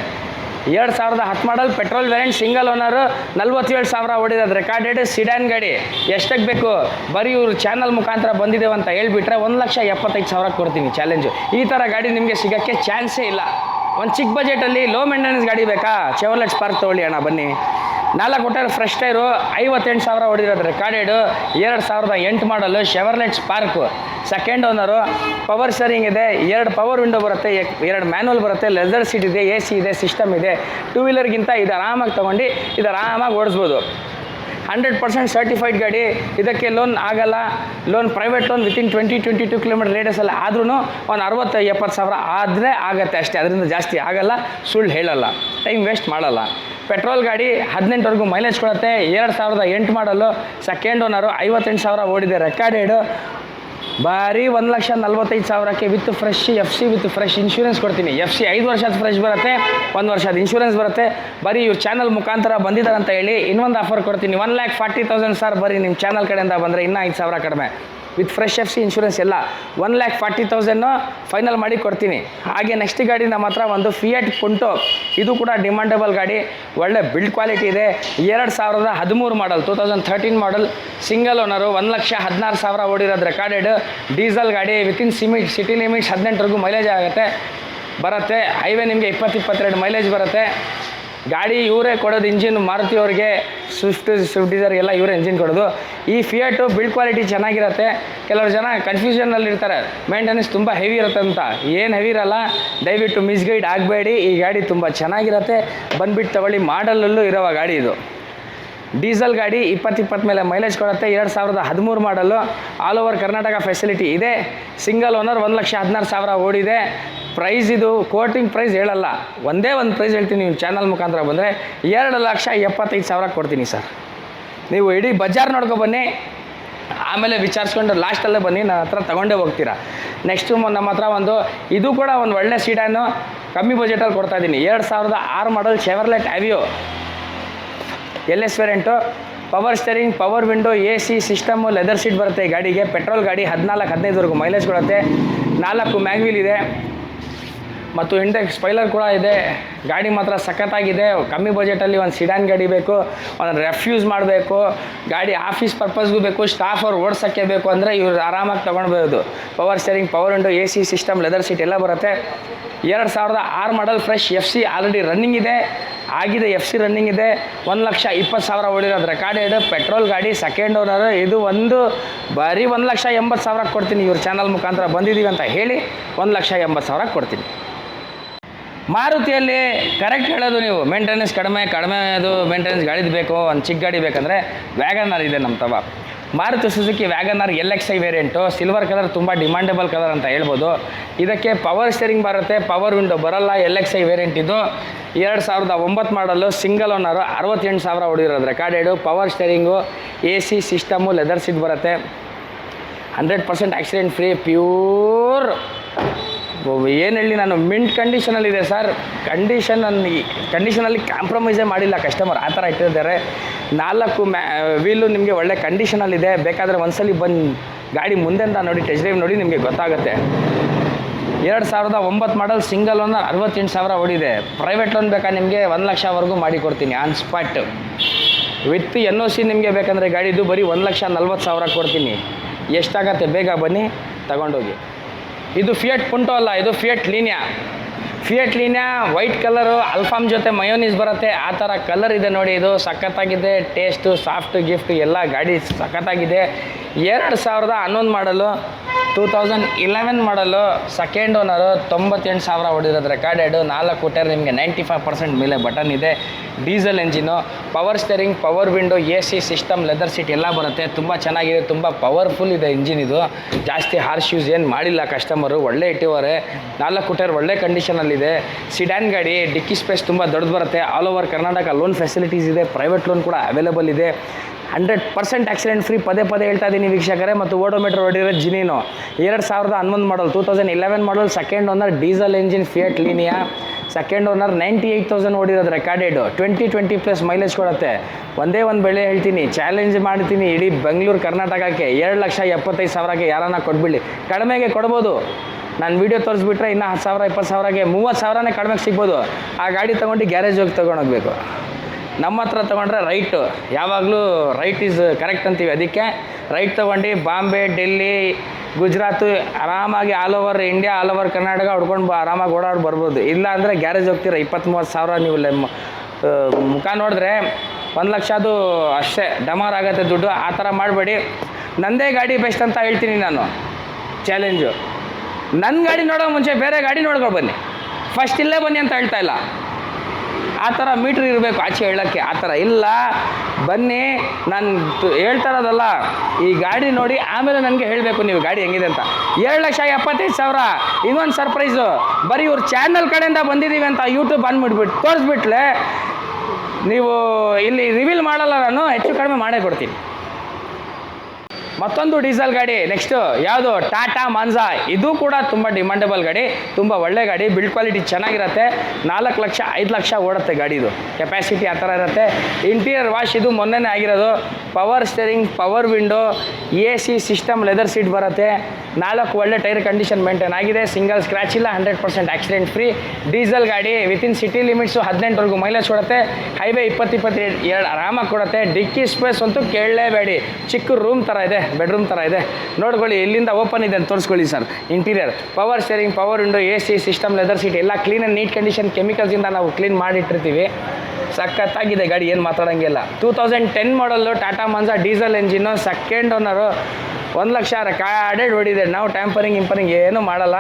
2010 model, petrol variant, single owner, 47,000 ಓಡಿರೋದು ರೆಕಾರ್ಡೆಡ್, ಸಿಡ್ಯಾನ್ ಗಾಡಿ. ಎಷ್ಟಕ್ಕೆ ಬೇಕು, ಬರೀ ಇವ್ರು ಚಾನಲ್ ಮುಖಾಂತರ ಬಂದಿದ್ದೇವೆ ಅಂತ ಹೇಳ್ಬಿಟ್ರೆ 1,75,000 ಕೊಡ್ತೀನಿ ಚಾಲೆಂಜು. ಈ ಥರ ಗಾಡಿ ನಿಮಗೆ ಸಿಗೋಕ್ಕೆ ಚಾನ್ಸೇ ಇಲ್ಲ. ಒಂದು ಚಿಕ್ಕ ಬಜೆಟಲ್ಲಿ ಲೋ ಮೇಂಟೆನೆನ್ಸ್ ಗಾಡಿ ಬೇಕಾ, ಚೆವರ್ಲೆಟ್ ಸ್ಪಾರ್ಕ್ ತೊಗೊಳ್ಳಿ ಅಣ್ಣ, ಬನ್ನಿ. 4 ಕೊಟ್ಟರೆ ಫ್ರೆಶ್ ಟೈರು, 58,000 ಓಡಿರೋದು ರೆಕಾರ್ಡೆಡು, 2008 ಮಾಡಲು, Chevrolet spark, second owner, power steering ಇದೆ, 2 ಪವರ್ ವಿಂಡೋ ಬರುತ್ತೆ, 2 ಮ್ಯಾನುವಲ್ ಬರುತ್ತೆ, ಲೆದರ್ ಸೀಟ್ ಇದೆ, AC ಇದೆ, ಸಿಸ್ಟಮ್ ಇದೆ. 2 ವೀಲರ್ಗಿಂತ ಇದು ಆರಾಮಾಗಿ ತೊಗೊಂಡು ಇದು ಆರಾಮಾಗಿ ಓಡಿಸ್ಬೋದು. 100% ಸರ್ಟಿಫೈಡ್ ಗಾಡಿ. ಇದಕ್ಕೆ ಲೋನ್ ಆಗಲ್ಲ, loan private loan within 20-22 kilometre ರೇಡಿಯಸಲ್ಲಿ ಆದ್ರೂ ಒಂದು 60,000-70,000 ಆದರೆ ಆಗುತ್ತೆ ಅಷ್ಟೇ, ಅದರಿಂದ ಜಾಸ್ತಿ ಆಗಲ್ಲ, ಸುಳ್ಳು ಹೇಳಲ್ಲ, ಟೈಮ್ ವೇಸ್ಟ್ ಮಾಡಲ್ಲ. ಪೆಟ್ರೋಲ್ ಗಾಡಿ 18ವರೆಗೂ ಮೈಲೇಜ್ ಕೊಡುತ್ತೆ, 2008 ಮಾಡಲು, ಸೆಕೆಂಡ್ ಓನರು, 58,000 ಓಡಿದೆ ರೆಕಾರ್ಡೆಡು. ಬಾರಿ 1,45,000ಕ್ಕೆ with fresh FC with fresh insurance ಕೊಡ್ತೀನಿ. FC 5 ವರ್ಷದ ಫ್ರೆಶ್ ಬರುತ್ತೆ, 1 ವರ್ಷದ ಇನ್ಶೂರೆನ್ಸ್ ಬರುತ್ತೆ. ಬರೀ ಇವ್ರ ಚಾನಲ್ ಮುಖಾಂತರ ಬಂದಿದ್ದಾರೆ ಅಂತ ಹೇಳಿ ಇನ್ನೊಂದು ಆಫರ್ ಕೊಡ್ತೀನಿ, 1,40,000 ಸರ್, ಬರೀ ನಿಮ್ಮ ಚಾನಲ್ ಕಡೆಯಿಂದ ಬಂದರೆ ಇನ್ನೂ 5,000 ಕಡಿಮೆ, ವಿತ್ ಫ್ರೆಶ್ FC ಇನ್ಶೂರೆನ್ಸ್ ಎಲ್ಲ 1,40,000 ಫೈನಲ್ ಮಾಡಿ ಕೊಡ್ತೀನಿ. ಹಾಗೆ ನೆಕ್ಸ್ಟ್ ಗಾಡಿ ನಮ್ಮ ಹತ್ರ ಒಂದು ಫಿಯಟ್ ಪುಂಟೋ, ಇದು ಕೂಡ ಡಿಮಾಂಡಬಲ್ ಗಾಡಿ, ಒಳ್ಳೆ ಬಿಲ್ಡ್ ಕ್ವಾಲಿಟಿ ಇದೆ, 2013 ಮಾಡಲ್, 2013 ಮಾಡಲ್, ಸಿಂಗಲ್ ಓನರು, 1,16,000 ಓಡಿರೋದು ರೆಕಾರ್ಡೆಡ್, ಡೀಸೆಲ್ ಗಾಡಿ, ವಿತಿನ್ ಸಿಟಿ ಲಿಮಿಟ್ಸ್ 18ವರೆಗೂ ಮೈಲೇಜ್ ಆಗುತ್ತೆ ಬರುತ್ತೆ, ಹೈವೇ ನಿಮಗೆ 20-22 ಮೈಲೇಜ್ ಬರುತ್ತೆ. ಗಾಡಿ ಇವರೇ ಕೊಡೋದು, ಇಂಜಿನ್ ಮಾರುತಿ ಅವ್ರಿಗೆ, ಸ್ವಿಫ್ಟ್ ಡಿಸೈರ್ಗೆಲ್ಲ ಇವರೇ ಇಂಜಿನ್ ಕೊಡೋದು. ಈ ಫಿಯಟು ಬಿಲ್ಡ್ ಕ್ವಾಲಿಟಿ ಚೆನ್ನಾಗಿರುತ್ತೆ. ಕೆಲವರು ಜನ ಕನ್ಫ್ಯೂಷನಲ್ಲಿ ಇರ್ತಾರೆ, ಮೇಂಟೆನೆನ್ಸ್ ತುಂಬ ಹೆವಿ ಇರುತ್ತೆ ಅಂತ. ಏನು ಹೆವಿ ಇರಲ್ಲ, ದಯವಿಟ್ಟು ಮಿಸ್ಗೈಡ್ ಆಗಬೇಡಿ. ಈ ಗಾಡಿ ತುಂಬ ಚೆನ್ನಾಗಿರುತ್ತೆ, ಬಂದುಬಿಟ್ಟು ತಗೊಳ್ಳಿ. ಮಾಡಲಲ್ಲೂ ಇರೋ ಗಾಡಿ ಇದು. ಡೀಸೆಲ್ ಗಾಡಿ 20 ಮೇಲೆ ಮೈಲೇಜ್ ಕೊಡುತ್ತೆ. 2013 ಮಾಡಲು, ಆಲ್ ಓವರ್ ಕರ್ನಾಟಕ ಫೆಸಿಲಿಟಿ ಇದೆ. ಸಿಂಗಲ್ ಓನರ್, 1,16,000 ಓಡಿದೆ. ಪ್ರೈಸ್ ಇದು ಕೋಟಿಂಗ್ ಪ್ರೈಸ್ ಹೇಳಲ್ಲ, ಒಂದೇ ಒಂದು ಪ್ರೈಸ್ ಹೇಳ್ತೀನಿ. ನೀವು ಚಾನಲ್ ಮುಖಾಂತರ ಬಂದರೆ 2,75,000 ಕೊಡ್ತೀನಿ ಸರ್. ನೀವು ಇಡೀ ಬಜಾರ್ ನೋಡ್ಕೊಬನ್ನಿ, ಆಮೇಲೆ ವಿಚಾರಿಸ್ಕೊಂಡು ಲಾಸ್ಟಲ್ಲೇ ಬನ್ನಿ, ನನ್ನ ಹತ್ರ ತೊಗೊಂಡೇ ಹೋಗ್ತೀರಾ. ನೆಕ್ಸ್ಟು ನಮ್ಮ ಹತ್ರ ಇದು ಕೂಡ ಒಂದು ಒಳ್ಳೆ ಸೀಡಾನು ಕಮ್ಮಿ ಬಜೆಟಲ್ಲಿ ಕೊಡ್ತಾಯಿದ್ದೀನಿ. 2006 ಮಾಡಲ್ Chevrolet ಆವಿಯೋ LS variant, power steering, power window, AC system, leather seat ಬರುತ್ತೆ ಈ ಗಾಡಿಗೆ. ಪೆಟ್ರೋಲ್ ಗಾಡಿ 14-15ವರೆಗೂ ಮೈಲೇಜ್ ಕೊಡುತ್ತೆ. 4 ಮ್ಯಾಗ್ವೀಲ್ ಇದೆ ಮತ್ತು ಇಂಡೆಕ್ಸ್ ಸ್ಪೈಲರ್ ಕೂಡ ಇದೆ. ಗಾಡಿ ಮಾತ್ರ ಸಖತ್ತಾಗಿದೆ. ಕಮ್ಮಿ ಬಜೆಟಲ್ಲಿ ಒಂದು ಸಿಡಾನ್ ಗಾಡಿ ಬೇಕು, ಒಂದು ರೆಫ್ಯೂಸ್ ಮಾಡಬೇಕು, ಗಾಡಿ ಆಫೀಸ್ ಪರ್ಪಸ್ಗೂ ಬೇಕು, ಸ್ಟಾಫ್ ಅವ್ರು ಓಡಿಸೋಕ್ಕೆ ಬೇಕು ಅಂದರೆ ಇವ್ರು ಆರಾಮಾಗಿ ತೊಗೊಳ್ಬೋದು. Power steering, power window, AC system, leather seat ಎಲ್ಲ ಬರುತ್ತೆ. 2006 model fresh FC already running ಇದೆ, FC ರನ್ನಿಂಗ್ ಇದೆ. 1,20,000 ಓಡಿರೋದು ರೆಕಾರ್ಡೆಡ್ ಪೆಟ್ರೋಲ್ ಗಾಡಿ, ಸೆಕೆಂಡ್ ಓನರ್. ಇದು ಬರೀ 1,80,000 ಕೊಡ್ತೀನಿ. ಇವ್ರ ಚಾನಲ್ ಮುಖಾಂತರ ಬಂದಿದ್ದೀವಿ ಅಂತ ಹೇಳಿ 1,80,000 ಕೊಡ್ತೀನಿ. ಮಾರುತಿಯಲ್ಲಿ ಕರೆಕ್ಟ್ ಹೇಳೋದು ನೀವು, ಮೇಂಟೆನೆನ್ಸ್ ಕಡಿಮೆ ಅದು ಮೇಂಟೆನೆನ್ಸ್ ಗಾಡಿದು ಬೇಕು, ಒಂದು ಚಿಕ್ಕ ಗಾಡಿ ಬೇಕಂದರೆ ವ್ಯಾಗನಾರ್ ಇದೆ ನಮ್ಮ ತವ. Maruti Suzuki WagonR LXi variant, silver colour, ತುಂಬ ಡಿಮಾಂಡೇಬಲ್ ಕಲರ್ ಅಂತ ಹೇಳ್ಬೋದು. ಇದಕ್ಕೆ ಪವರ್ ಸ್ಟೇರಿಂಗ್ ಬರುತ್ತೆ, ಪವರ್ ವಿಂಡೋ ಬರಲ್ಲ. LXi ವೇರಿಯಂಟ್ ಇದು. 2009 ಮಾಡಲು, ಸಿಂಗಲ್ ಓನರು, 68,000 ಓಡಿರೋದು recorded. Power steering, AC system, leather seat ಬರುತ್ತೆ. 100% ಆಕ್ಸಿಡೆಂಟ್ ಫ್ರೀ, ಪ್ಯೂರ್. ಏನು ಹೇಳಿ ನಾನು, ಮಿಂಟ್ ಕಂಡೀಷನಲ್ಲಿದೆ ಸರ್. ಕಂಡೀಷನಲ್ಲಿ ಕಾಂಪ್ರಮೈಸೇ ಮಾಡಿಲ್ಲ ಕಸ್ಟಮರ್, ಆ ಥರ ಇಟ್ಟಿದ್ದಾರೆ. 4 ವೀಲು ನಿಮಗೆ ಒಳ್ಳೆ ಕಂಡೀಷನಲ್ಲಿದೆ. ಬೇಕಾದರೆ ಒಂದ್ಸಲಿ ಬಂದು ಗಾಡಿ ಮುಂದೆಂದ ನೋಡಿ, ಟೆಸ್ಟ್ ಡ್ರೈವ್ ನೋಡಿ, ನಿಮಗೆ ಗೊತ್ತಾಗುತ್ತೆ. 2009 ಮಾಡಲ್, ಸಿಂಗಲ್ ಓನರ್, 68,000 ಓಡಿದೆ. ಪ್ರೈವೇಟ್ ಲೋನ್ ಬೇಕಾ ನಿಮಗೆ 1,00,000ವರೆಗೂ ಮಾಡಿ ಕೊಡ್ತೀನಿ ಆನ್ ಸ್ಪಾಟ್. ವಿತ್ NOC ನಿಮಗೆ ಬೇಕಂದರೆ ಗಾಡಿದು ಬರೀ 1,40,000 ಕೊಡ್ತೀನಿ. ಎಷ್ಟಾಗತ್ತೆ ಬೇಗ ಬನ್ನಿ ತಗೊಂಡೋಗಿ. ಇದು ಫಿಯಟ್ ಪುಂಟೋ ಅಲ್ಲ, ಇದು fiat Linea white colour, alfaham ಜೊತೆ ಮಯೋನೀಸ್ ಬರುತ್ತೆ, ಆ ಥರ ಕಲರ್ ಇದೆ ನೋಡಿ. ಇದು ಸಖತ್ತಾಗಿದೆ. ಟೇಸ್ಟು, ಸಾಫ್ಟ್, ಗಿಫ್ಟ್ ಎಲ್ಲ ಗಾಡಿ ಸಖತ್ತಾಗಿದೆ. 2011 ಮಾಡಲು, 2011 ಮಾಡಲು, ಸೆಕೆಂಡ್ ಓನರು, 98,000 ಓಡಿರೋದು ರೆಕಾರ್ಡೆಡು. 4 ಟೈರ್, ನಿಮಗೆ 95% ಮೇಲೆ ಬಟನ್ ಇದೆ. Diesel engine, power steering, power window, AC system, leather seat ಎಲ್ಲ ಬರುತ್ತೆ. ತುಂಬ ಚೆನ್ನಾಗಿದೆ, ತುಂಬ ಪವರ್ಫುಲ್ ಇದೆ ಇಂಜಿನ್ ಇದು. ಜಾಸ್ತಿ ಹಾರ್ಶ್ ಯೂಸ್ ಏನು ಮಾಡಿಲ್ಲ ಕಸ್ಟಮರು, ಒಳ್ಳೆ ಇಟ್ಟಿದ್ದಾರೆ. 4 ಟೈರ್ ಒಳ್ಳೆ ಕಂಡೀಷನಲ್ಲಿದೆ. ಸಿಡಾನ್ ಗಾಡಿ, ಡಿಕ್ಕಿ ಸ್ಪೇಸ್ ತುಂಬ ದೊಡ್ಡದು ಬರುತ್ತೆ. All over Karnataka loan facilities ಇದೆ, ಪ್ರೈವೇಟ್ ಲೋನ್ ಕೂಡ ಅವೈಲೇಬಲ್ ಇದೆ. 100% ಆಕ್ಸಿಡೆಂಟ್ ಫ್ರೀ, ಪದೇ ಹೇಳ್ತಾ ಇದ್ದೀನಿ ವೀಕ್ಷಕರೇ. ಮತ್ತು ಓಡೋಮೀಟರ್ ಹೊಡಿರೋ ಜಿನಿನೋ, 2011 model, 2011 model, second owner, diesel engine, Fiat Linea, second owner, 98,000 ಓಡಿರೋದು ರೆಕಾರ್ಡೆಡು. 20+ ಮೈಲೇಜ್ ಕೊಡುತ್ತೆ. ಒಂದೇ ಒಂದು ಬೆಲೆ ಹೇಳ್ತೀನಿ, ಚಾಲೆಂಜ್ ಮಾಡ್ತೀನಿ ಇಡೀ ಬೆಂಗಳೂರು ಕರ್ನಾಟಕಕ್ಕೆ. 2,75,000ಗೆ ಯಾರನ್ನ ಕೊಟ್ಬಿಡಿ. ಕಡಿಮೆಗೆ ಕೊಡ್ಬೋದು, ನಾನು ವೀಡಿಯೋ ತೋರಿಸ್ಬಿಟ್ರೆ ಇನ್ನೂ 10,000 20,000ಗೆ 30,000ನೇ ಕಡಿಮೆಗೆ ಸಿಗ್ಬೋದು. ಆ ಗಾಡಿ ತೊಗೊಂಡು ಗ್ಯಾರೇಜ್ ಹೋಗಿ ತೊಗೊಂಡೋಗ್ಬೇಕು. ನಮ್ಮ ಹತ್ರ ತೊಗೊಂಡ್ರೆ ರೈಟು, ಯಾವಾಗಲೂ ರೈಟ್ ಈಸ್ ಕರೆಕ್ಟ್ ಅಂತೀವಿ. ಅದಕ್ಕೆ ರೈಟ್ ತೊಗೊಂಡು ಬಾಂಬೆ, ಡೆಲ್ಲಿ, ಗುಜರಾತು ಆರಾಮಾಗಿ all over India, all over Karnataka ಹುಡ್ಕೊಂಡು ಆರಾಮಾಗಿ ಓಡಾಡಿ ಬರ್ಬೋದು. ಇಲ್ಲ ಅಂದರೆ ಗ್ಯಾರೇಜ್ ಹೋಗ್ತೀರ, 20-30,000 ನೀವು ಮುಖ ನೋಡಿದ್ರೆ 1,00,000 ಅಷ್ಟೇ ಡಮಾರ್ ಆಗುತ್ತೆ ದುಡ್ಡು. ಆ ಥರ ಮಾಡಬೇಡಿ. ನನ್ನದೇ ಗಾಡಿ ಬೆಸ್ಟ್ ಅಂತ ಹೇಳ್ತೀನಿ ನಾನು, ಚಾಲೆಂಜು. ನನ್ನ ಗಾಡಿ ನೋಡೋ ಮುಂಚೆ ಬೇರೆ ಗಾಡಿ ನೋಡ್ಕೊಂಡು ಬನ್ನಿ, ಫಸ್ಟ್ ಇಲ್ಲೇ ಬನ್ನಿ ಅಂತ ಹೇಳ್ತಾ ಇಲ್ಲ. ಆ ಥರ ಮೀಟ್ರ್ ಇರಬೇಕು ಆಚೆ ಹೇಳೋಕ್ಕೆ, ಆ ಥರ ಇಲ್ಲ. ಬನ್ನಿ, ನಾನು ಹೇಳ್ತಾ ಇರೋದಲ್ಲ, ಈ ಗಾಡಿ ನೋಡಿ ಆಮೇಲೆ ನನಗೆ ಹೇಳಬೇಕು ನೀವು ಗಾಡಿ ಹೆಂಗಿದೆ ಅಂತ. 2,75,000 ಇನ್ನೊಂದು ಸರ್ಪ್ರೈಸು, ಬರೀ ಇವ್ರ ಚಾನಲ್ ಕಡೆಯಿಂದ ಬಂದಿದ್ದೀವಿ ಅಂತ ಯೂಟ್ಯೂಬ್ ಅಂದ್ಬಿಟ್ಬಿಟ್ಟು ತೋರಿಸ್ಬಿಟ್ಲೆ ನೀವು ಇಲ್ಲಿ ರಿವೀಲ್ ಮಾಡಲ್ಲ, ನಾನು ಹೆಚ್ಚು ಕಡಿಮೆ ಮಾಡೇ ಕೊಡ್ತೀನಿ. ಮತ್ತೊಂದು ಡೀಸೆಲ್ ಗಾಡಿ ನೆಕ್ಸ್ಟು ಯಾವುದು, ಟಾಟಾ ಮಾಂಜಾ. ಇದು ಕೂಡ ತುಂಬ ಡಿಮಾಂಡೇಬಲ್ ಗಾಡಿ, ತುಂಬ ಒಳ್ಳೆ ಗಾಡಿ, ಬಿಲ್ಡ್ ಕ್ವಾಲಿಟಿ ಚೆನ್ನಾಗಿರುತ್ತೆ. 4 ಲಕ್ಷ 5 ಲಕ್ಷ ಓಡುತ್ತೆ ಗಾಡಿದು, ಕೆಪಾಸಿಟಿ ಆ ಥರ ಇರುತ್ತೆ. ಇಂಟೀರಿಯರ್ ವಾಶ್ ಇದು ಮೊನ್ನೆನೇ ಆಗಿರೋದು. Power steering, power window, AC system, leather seat ಬರುತ್ತೆ. 4 ಒಳ್ಳೆ ಟೈರ್ ಕಂಡೀಷನ್ ಮೇಂಟೈನ್ ಆಗಿದೆ, ಸಿಂಗಲ್ ಸ್ಕ್ರ್ಯಾಚ್ ಇಲ್ಲ, 100% ಆಕ್ಸಿಡೆಂಟ್ ಫ್ರೀ. ಡೀಸೆಲ್ ಗಾಡಿ, ವಿತಿನ್ ಸಿಟಿ ಲಿಮಿಟ್ಸು 18ವರೆಗೂ ಮೈಲೇಜ್ ಕೊಡುತ್ತೆ. ಹೈವೇ 20-22 ಆರಾಮಾಗಿ ಕೊಡುತ್ತೆ. ಡಿಕ್ಕಿ ಸ್ಪೇಸ್ ಅಂತೂ ಕೇಳಲೇಬೇಡಿ, ಚಿಕ್ಕ ರೂಮ್ ಥರ ಇದೆ, ಬೆಡ್ರೂಮ್ ಥರ ಇದೆ. ನೋಡ್ಕೊಳ್ಳಿ, ಎಲ್ಲಿಂದ ಓಪನ್ ಇದೆ ಅಂತ ತೋರಿಸ್ಕೊಳ್ಳಿ sir. Interior, power steering, power window, AC system, leather seat ಎಲ್ಲ ಕ್ಲೀನ್ ಆ್ಯಂಡ್ ನೀಟ್ ಕಂಡೀಷನ್, ಕೆಮಿಕಲ್ಸಿಂದ ನಾವು ಕ್ಲೀನ್ ಮಾಡಿಟ್ಟಿರ್ತೀವಿ. ಸಖತ್ತಾಗಿದೆ ಗಾಡಿ, ಏನು ಮಾತಾಡೋಂಗಿಲ್ಲ. 2010 model, Tata Manza, diesel engine, second owner, 1,00,000 recorded ಹೊಡಿದೆ. ನಾವು ಟ್ಯಾಂಪರಿಂಗ್ ಏನೂ ಮಾಡಲ್ಲ.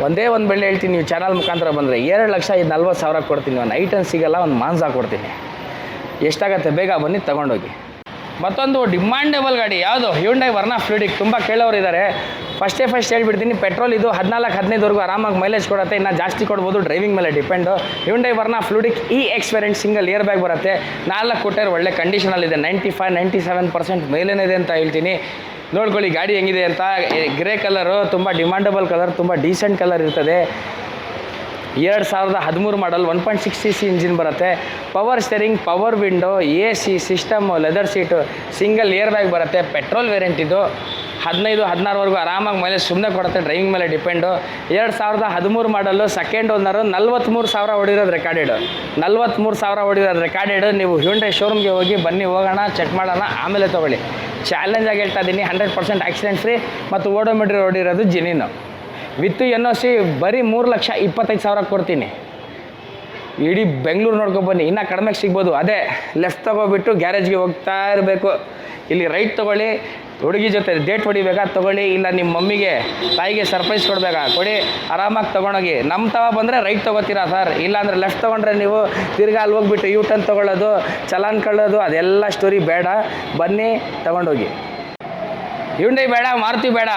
ಒಂದೇ ಒಂದು ಬೆಲೆ ಹೇಳ್ತೀನಿ, ನೀವು ಚಾನಲ್ ಮುಖಾಂತರ ಬಂದರೆ 2,40,000 ಕೊಡ್ತೀನಿ. ಒಂದು ಐಟನ್ ಸಿಗಲ್ಲ, ಒಂದು ಮಾಂಜಾ ಕೊಡ್ತೀನಿ. ಎಷ್ಟಾಗತ್ತೆ ಬೇಗ ಬನ್ನಿ ತೊಗೊಂಡೋಗಿ. ಮತ್ತೊಂದು ಡಿಮಾಂಡೇಬಲ್ ಗಾಡಿ ಯಾವುದು ಹ್ಯುಂಡೈ ವರ್ನಾ ಫ್ಲೂಯಿಡಿಕ್. ತುಂಬ ಕೇಳೋರು ಇದ್ದಾರೆ. ಫಸ್ಟ್ ಹೇಳ್ಬಿಡ್ತೀನಿ, ಪೆಟ್ರೋಲ್ ಇದು 14-15ವರೆಗೂ ಆರಾಮಾಗಿ ಮೈಲೇಜ್ ಕೊಡುತ್ತೆ. ಇನ್ನು ಜಾಸ್ತಿ ಕೊಡ್ಬೋದು, ಡ್ರೈವಿಂಗ್ ಮೇಲೆ depend. Hyundai Verna Fluidic EX variant single air bag ಬರುತ್ತೆ. 4 ಟೈರ್ ಒಳ್ಳೆ ಕಂಡೀಷನಲ್ಲಿದೆ, 95-97% ಮೇಲೇನಿದೆ ಅಂತ ಹೇಳ್ತೀನಿ. ನೋಡ್ಕೊಳ್ಳಿ ಗಾಡಿ ಹೆಂಗಿದೆ ಅಂತ. ಗ್ರೇ ಕಲರು, ತುಂಬ ಡಿಮಾಂಡಬಲ್ ಕಲರ್, ತುಂಬ ಡೀಸೆಂಟ್ ಕಲರ್ ಇರ್ತದೆ. 2013 ಮಾಡಲ್, 1.6 cc ಇಂಜಿನ್ ಬರುತ್ತೆ. Power steering, power window, AC system, leather seat, single air bag ಬರುತ್ತೆ. ಪೆಟ್ರೋಲ್ ವೇರಿಯಂಟ್ ಇದು. 15-16ವರೆಗೂ ಆರಾಮಾಗಿ ಮೈಲೇಜ್ ಸುಮ್ಮನೆ ಕೊಡುತ್ತೆ, ಡ್ರೈವಿಂಗ್ ಮೇಲೆ ಡಿಪೆಂಡು. 2013 ಮಾಡಲು, ಸೆಕೆಂಡ್ ಓನರು, 43,000 ಹೊಡಿರೋದು ರೆಕಾರ್ಡೆಡ್. 43,000 ಹೊಡಿರೋದು ರೆಕಾರ್ಡೆಡ್. ನೀವು ಹ್ಯುಂಡೈ ಶೋರೂಮ್ಗೆ ಹೋಗಿ ಬನ್ನಿ, ಹೋಗೋಣ, ಚೆಕ್ ಮಾಡೋಣ, ಆಮೇಲೆ ತೊಗೊಳ್ಳಿ. ಚಾಲೆಂಜ್ ಆಗಿ ಹೇಳ್ತಾ ಇದ್ದೀನಿ, 100% ಆಕ್ಸಿಡೆಂಟ್ ಫ್ರೀ ಮತ್ತು ಓಡೋಮೀಟ್ರ್ ಹೊಡಿರೋದು ಜೆನ್ಯೂನು. ವಿತ್ NOC ಬರೀ 3,25,000 ಕೊಡ್ತೀನಿ. ಇಡೀ ಬೆಂಗಳೂರು ನೋಡ್ಕೊಬನ್ನಿ, ಇನ್ನೂ ಕಡಿಮೆಗೆ ಸಿಗ್ಬೋದು. ಅದೇ ಲೆಫ್ಟ್ ತೊಗೊಬಿಟ್ಟು ಗ್ಯಾರೇಜ್ಗೆ ಹೋಗ್ತಾ ಇರಬೇಕು. ಇಲ್ಲಿ ರೈಟ್ ತೊಗೊಳ್ಳಿ, ಹುಡುಗಿ ಜೊತೆ ಡೇಟ್ ಹೊಡಿಬೇಕಾ ತೊಗೊಳ್ಳಿ, ಇಲ್ಲ ನಿಮ್ಮ ಮಮ್ಮಿಗೆ ತಾಯಿಗೆ ಸರ್ಪ್ರೈಸ್ ಕೊಡಬೇಕಾ ಕೊಡಿ, ಆರಾಮಾಗಿ ತೊಗೊಂಡೋಗಿ. ನಮ್ಮ ತವ ಬಂದರೆ ರೈಟ್ ತೊಗೋತೀರಾ ಸರ್, ಇಲ್ಲಾಂದರೆ ಲೆಫ್ಟ್ ತೊಗೊಂಡ್ರೆ ನೀವು ತಿರ್ಗಾ ಅಲ್ಲಿ ಹೋಗ್ಬಿಟ್ಟು U-turn ತೊಗೊಳ್ಳೋದು, ಚಲಾನ್ ಕಳ್ಳೋದು, ಅದೆಲ್ಲ ಸ್ಟೋರಿ ಬೇಡ. ಬನ್ನಿ ತೊಗೊಂಡೋಗಿ. ಹ್ಯುಂಡೈ ಬೇಡ, ಮಾರುತಿ ಬೇಡ,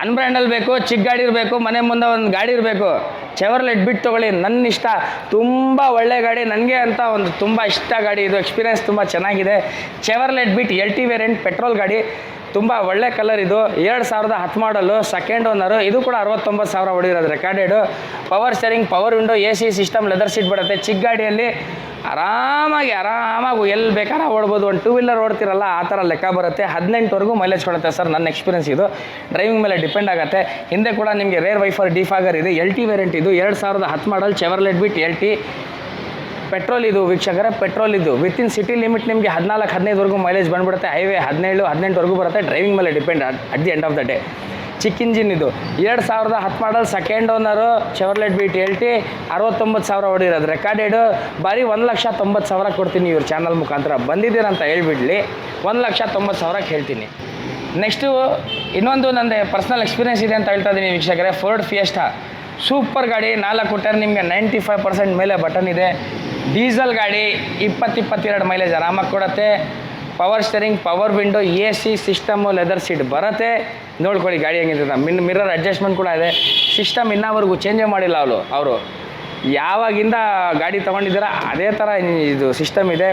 ಅನ್ಬ್ರ್ಯಾಂಡಲ್ಲಿ ಬೇಕು, ಚಿಕ್ಕ ಗಾಡಿ ಇರಬೇಕು, ಮನೆ ಮುಂದೆ ಒಂದು ಗಾಡಿ ಇರಬೇಕು. ಚೆವರ್ಲೆಟ್ ಬಿಟ್ಟು ತೊಗೊಳ್ಳಿ, ನನ್ನ ಇಷ್ಟ. ತುಂಬ ಒಳ್ಳೆ ಗಾಡಿ, ನನಗೆ ಅಂತ ಒಂದು ತುಂಬ ಇಷ್ಟ ಗಾಡಿ ಇದು. ಎಕ್ಸ್ಪೀರಿಯೆನ್ಸ್ ತುಂಬ ಚೆನ್ನಾಗಿದೆ. ಚೆವರ್ಲೆಟ್ ಬಿಟ್ LT ವೇರಿಯಂಟ್ ಪೆಟ್ರೋಲ್ ಗಾಡಿ, ತುಂಬ ಒಳ್ಳೆ ಕಲರ್ ಇದು. 2010 ಮಾಡಲು, ಸೆಕೆಂಡ್ ಓನರು. ಇದು ಕೂಡ 69,000 ಹೊಡಿರೋದು recorded. Power steering, power window, AC system, leather seat ಬರುತ್ತೆ. ಚಿಕ್ಕ ಗಾಡಿಯಲ್ಲಿ ಆರಾಮಾಗಿ ಎಲ್ಲಿ ಬೇಕಾದ್ರೆ ಓಡ್ಬೋದು. ಒಂದು 2 ವೀಲರ್ ಓಡ್ತಿರಲ್ಲ ಆ ಥರ ಲೆಕ್ಕ ಬರುತ್ತೆ. 18ವರೆಗೂ ಮೈಲೇಜ್ ಕೊಡುತ್ತೆ ಸರ್, ನನ್ನ ಎಕ್ಸ್ಪೀರಿಯನ್ಸ್ ಇದು. ಡ್ರೈವಿಂಗ್ ಮೇಲೆ ಡಿಪೆಂಡ್ ಆಗುತ್ತೆ. ಹಿಂದೆ ಕೂಡ ನಿಮಗೆ ರೇರ್ ವೈಫರ್ ಡಿಫಾಗರ್ ಇದೆ. LT ವೇರಿಯಂಟ್ ಇದು. 2010 ಮಾಡಲ್, ಚೆವರ್ಲೆಟ್ ಬಿಟ್ LT ಪೆಟ್ರೋಲ್ ಇದು ವೀಕ್ಷಕರೇ, ಪೆಟ್ರೋಲ್ ಇದು. ವಿತಿನ್ ಸಿಟಿ ಲಿಮಿಟ್ ನಿಮಗೆ 14-15ವರೆಗೂ ಮೈಲೇಜ್ ಬಂದುಬಿಡುತ್ತೆ. ಹೈವೇ 17-18ವರೆಗೂ ಬರುತ್ತೆ. ಡ್ರೈವಿಂಗ್ ಮೇಲೆ depend at the end of the day. ಚಿಕ್ಕ ಇಂಜಿನ್ ಇದು. 2010 ಮಾಡಲ್, ಸೆಕೆಂಡ್ ಓನರು, ಚೆವರ್ಲೆಟ್ ಬಿಟ್ LT, 69,000 ಹೊಡಿರೋದು ರೆಕಾರ್ಡೆಡು. ಬರೀ 1,90,000 ಕೊಡ್ತೀನಿ ಇವ್ರ ಚಾನಲ್ ಮುಖಾಂತರ. ಬಂದಿದ್ದೀರಂತ ಹೇಳ್ಬಿಡ್ಲಿ, 1,90,000 ಹೇಳ್ತೀನಿ. ನೆಕ್ಸ್ಟು ಇನ್ನೊಂದು ನಂದು ಪರ್ಸ್ನಲ್ ಎಕ್ಸ್ಪೀರಿಯೆನ್ಸ್ ಇದೆ ಅಂತ ಹೇಳ್ತಾ ಇದ್ದೀನಿ ವೀಕ್ಷಕರೇ. ಫೋರ್ಡ್ ಫಿಯೆಸ್ಟಾ ಸೂಪರ್ ಗಾಡಿ. 4 ಟೈರ್, ನಿಮಗೆ 95% ಮೇಲೆ ಬಟನ್ ಇದೆ. ಡೀಸೆಲ್ ಗಾಡಿ, 20-22 ಮೈಲೇಜ್ ಆರಾಮಾಗಿ ಕೊಡುತ್ತೆ. Power steering, power window, AC system, leather seat ಬರುತ್ತೆ. ನೋಡ್ಕೊಳ್ಳಿ ಗಾಡಿ ಹೆಂಗಿದೆ. ಮಿರರ್ ಅಡ್ಜಸ್ಟ್ಮೆಂಟ್ ಕೂಡ ಇದೆ. ಸಿಸ್ಟಮ್ ಇನ್ನವರೆಗೂ ಚೇಂಜೇ ಮಾಡಿಲ್ಲ ಅವರು. ಯಾವಾಗಿಂದ ಗಾಡಿ ತೊಗೊಂಡಿದ್ದೀರ ಅದೇ ಥರ ಇದು ಸಿಸ್ಟಮ್ ಇದೆ.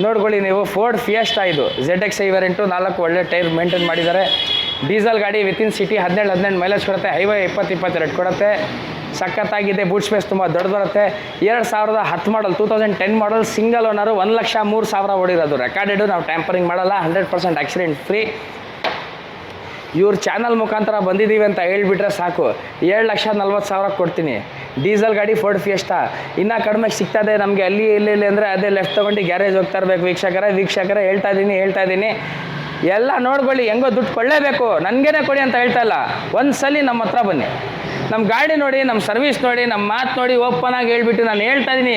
ನೋಡ್ಕೊಳ್ಳಿ ನೀವು. ಫೋರ್ಡ್ ಫಿಯೆಸ್ಟಾ ಇದು. ZXi ವೇರಿಯಂಟು, 4 ಒಳ್ಳೆ ಟೈರ್ ಮೇಂಟೈನ್ ಮಾಡಿದ್ದಾರೆ. ಡೀಸೆಲ್ ಗಾಡಿ, ವಿತಿನ್ ಸಿಟಿ 17-18 ಮೈಲೇಜ್ ಕೊಡುತ್ತೆ. ಹೈವೇ 20-22 ಕೊಡುತ್ತೆ. ಸಖತ್ತಾಗಿದೆ. ಬೂಟ್ ಸ್ಪೇಸ್ ತುಂಬ ದೊಡ್ಡ ಬರುತ್ತೆ. 2010 ಮಾಡಲ್, 2010 ಮಾಡಲ್, ಸಿಂಗಲ್ ಓನರು, 1,03,000 ಹೊಡಿರೋದು ರೆಕಾರ್ಡೆಡು. ನಾವು ಟ್ಯಾಂಪರಿಂಗ್ ಮಾಡಲ್ಲ, 100% ಆಕ್ಸಿಡೆಂಟ್ ಫ್ರೀ. ಇವ್ರ ಚಾನಲ್ ಮುಖಾಂತರ ಬಂದಿದ್ದೀವಿ ಅಂತ ಹೇಳ್ಬಿಟ್ರೆ ಸಾಕು, 7,40,000 ಕೊಡ್ತೀನಿ. ಡೀಸೆಲ್ ಗಾಡಿ, ಫೋರ್ಡ್ ಫಿಯೆಸ್ಟಾ. ಇನ್ನೂ ಕಡಿಮೆಗೆ ಸಿಗ್ತದೆ ನಮಗೆ ಅಲ್ಲಿ ಇಲ್ಲಿ ಅಂದರೆ ಅದೇ ಲೆಫ್ಟ್ ತೊಗೊಂಡು ಗ್ಯಾರೇಜ್ ಹೋಗ್ತಾ ಇರಬೇಕು ವೀಕ್ಷಕರೇ. ಹೇಳ್ತಾ ಇದ್ದೀನಿ ಎಲ್ಲ ನೋಡ್ಕೊಳ್ಳಿ. ಹೆಂಗೋ ದುಡ್ಡು ಕೊಳ್ಳೇಬೇಕು, ನನಗೇನೆ ಕೊಡಿ ಅಂತ ಹೇಳ್ತಾ ಇಲ್ಲ. ಒಂದ್ಸಲಿ ನಮ್ಮ ಹತ್ರ ಬನ್ನಿ, ನಮ್ಮ ಗಾಡಿ ನೋಡಿ, ನಮ್ಮ ಸರ್ವಿಸ್ ನೋಡಿ, ನಮ್ಮ ಮಾತು ನೋಡಿ, ಓಪನಾಗಿ ಹೇಳ್ಬಿಟ್ಟು ನಾನು ಹೇಳ್ತಾ ಇದ್ದೀನಿ.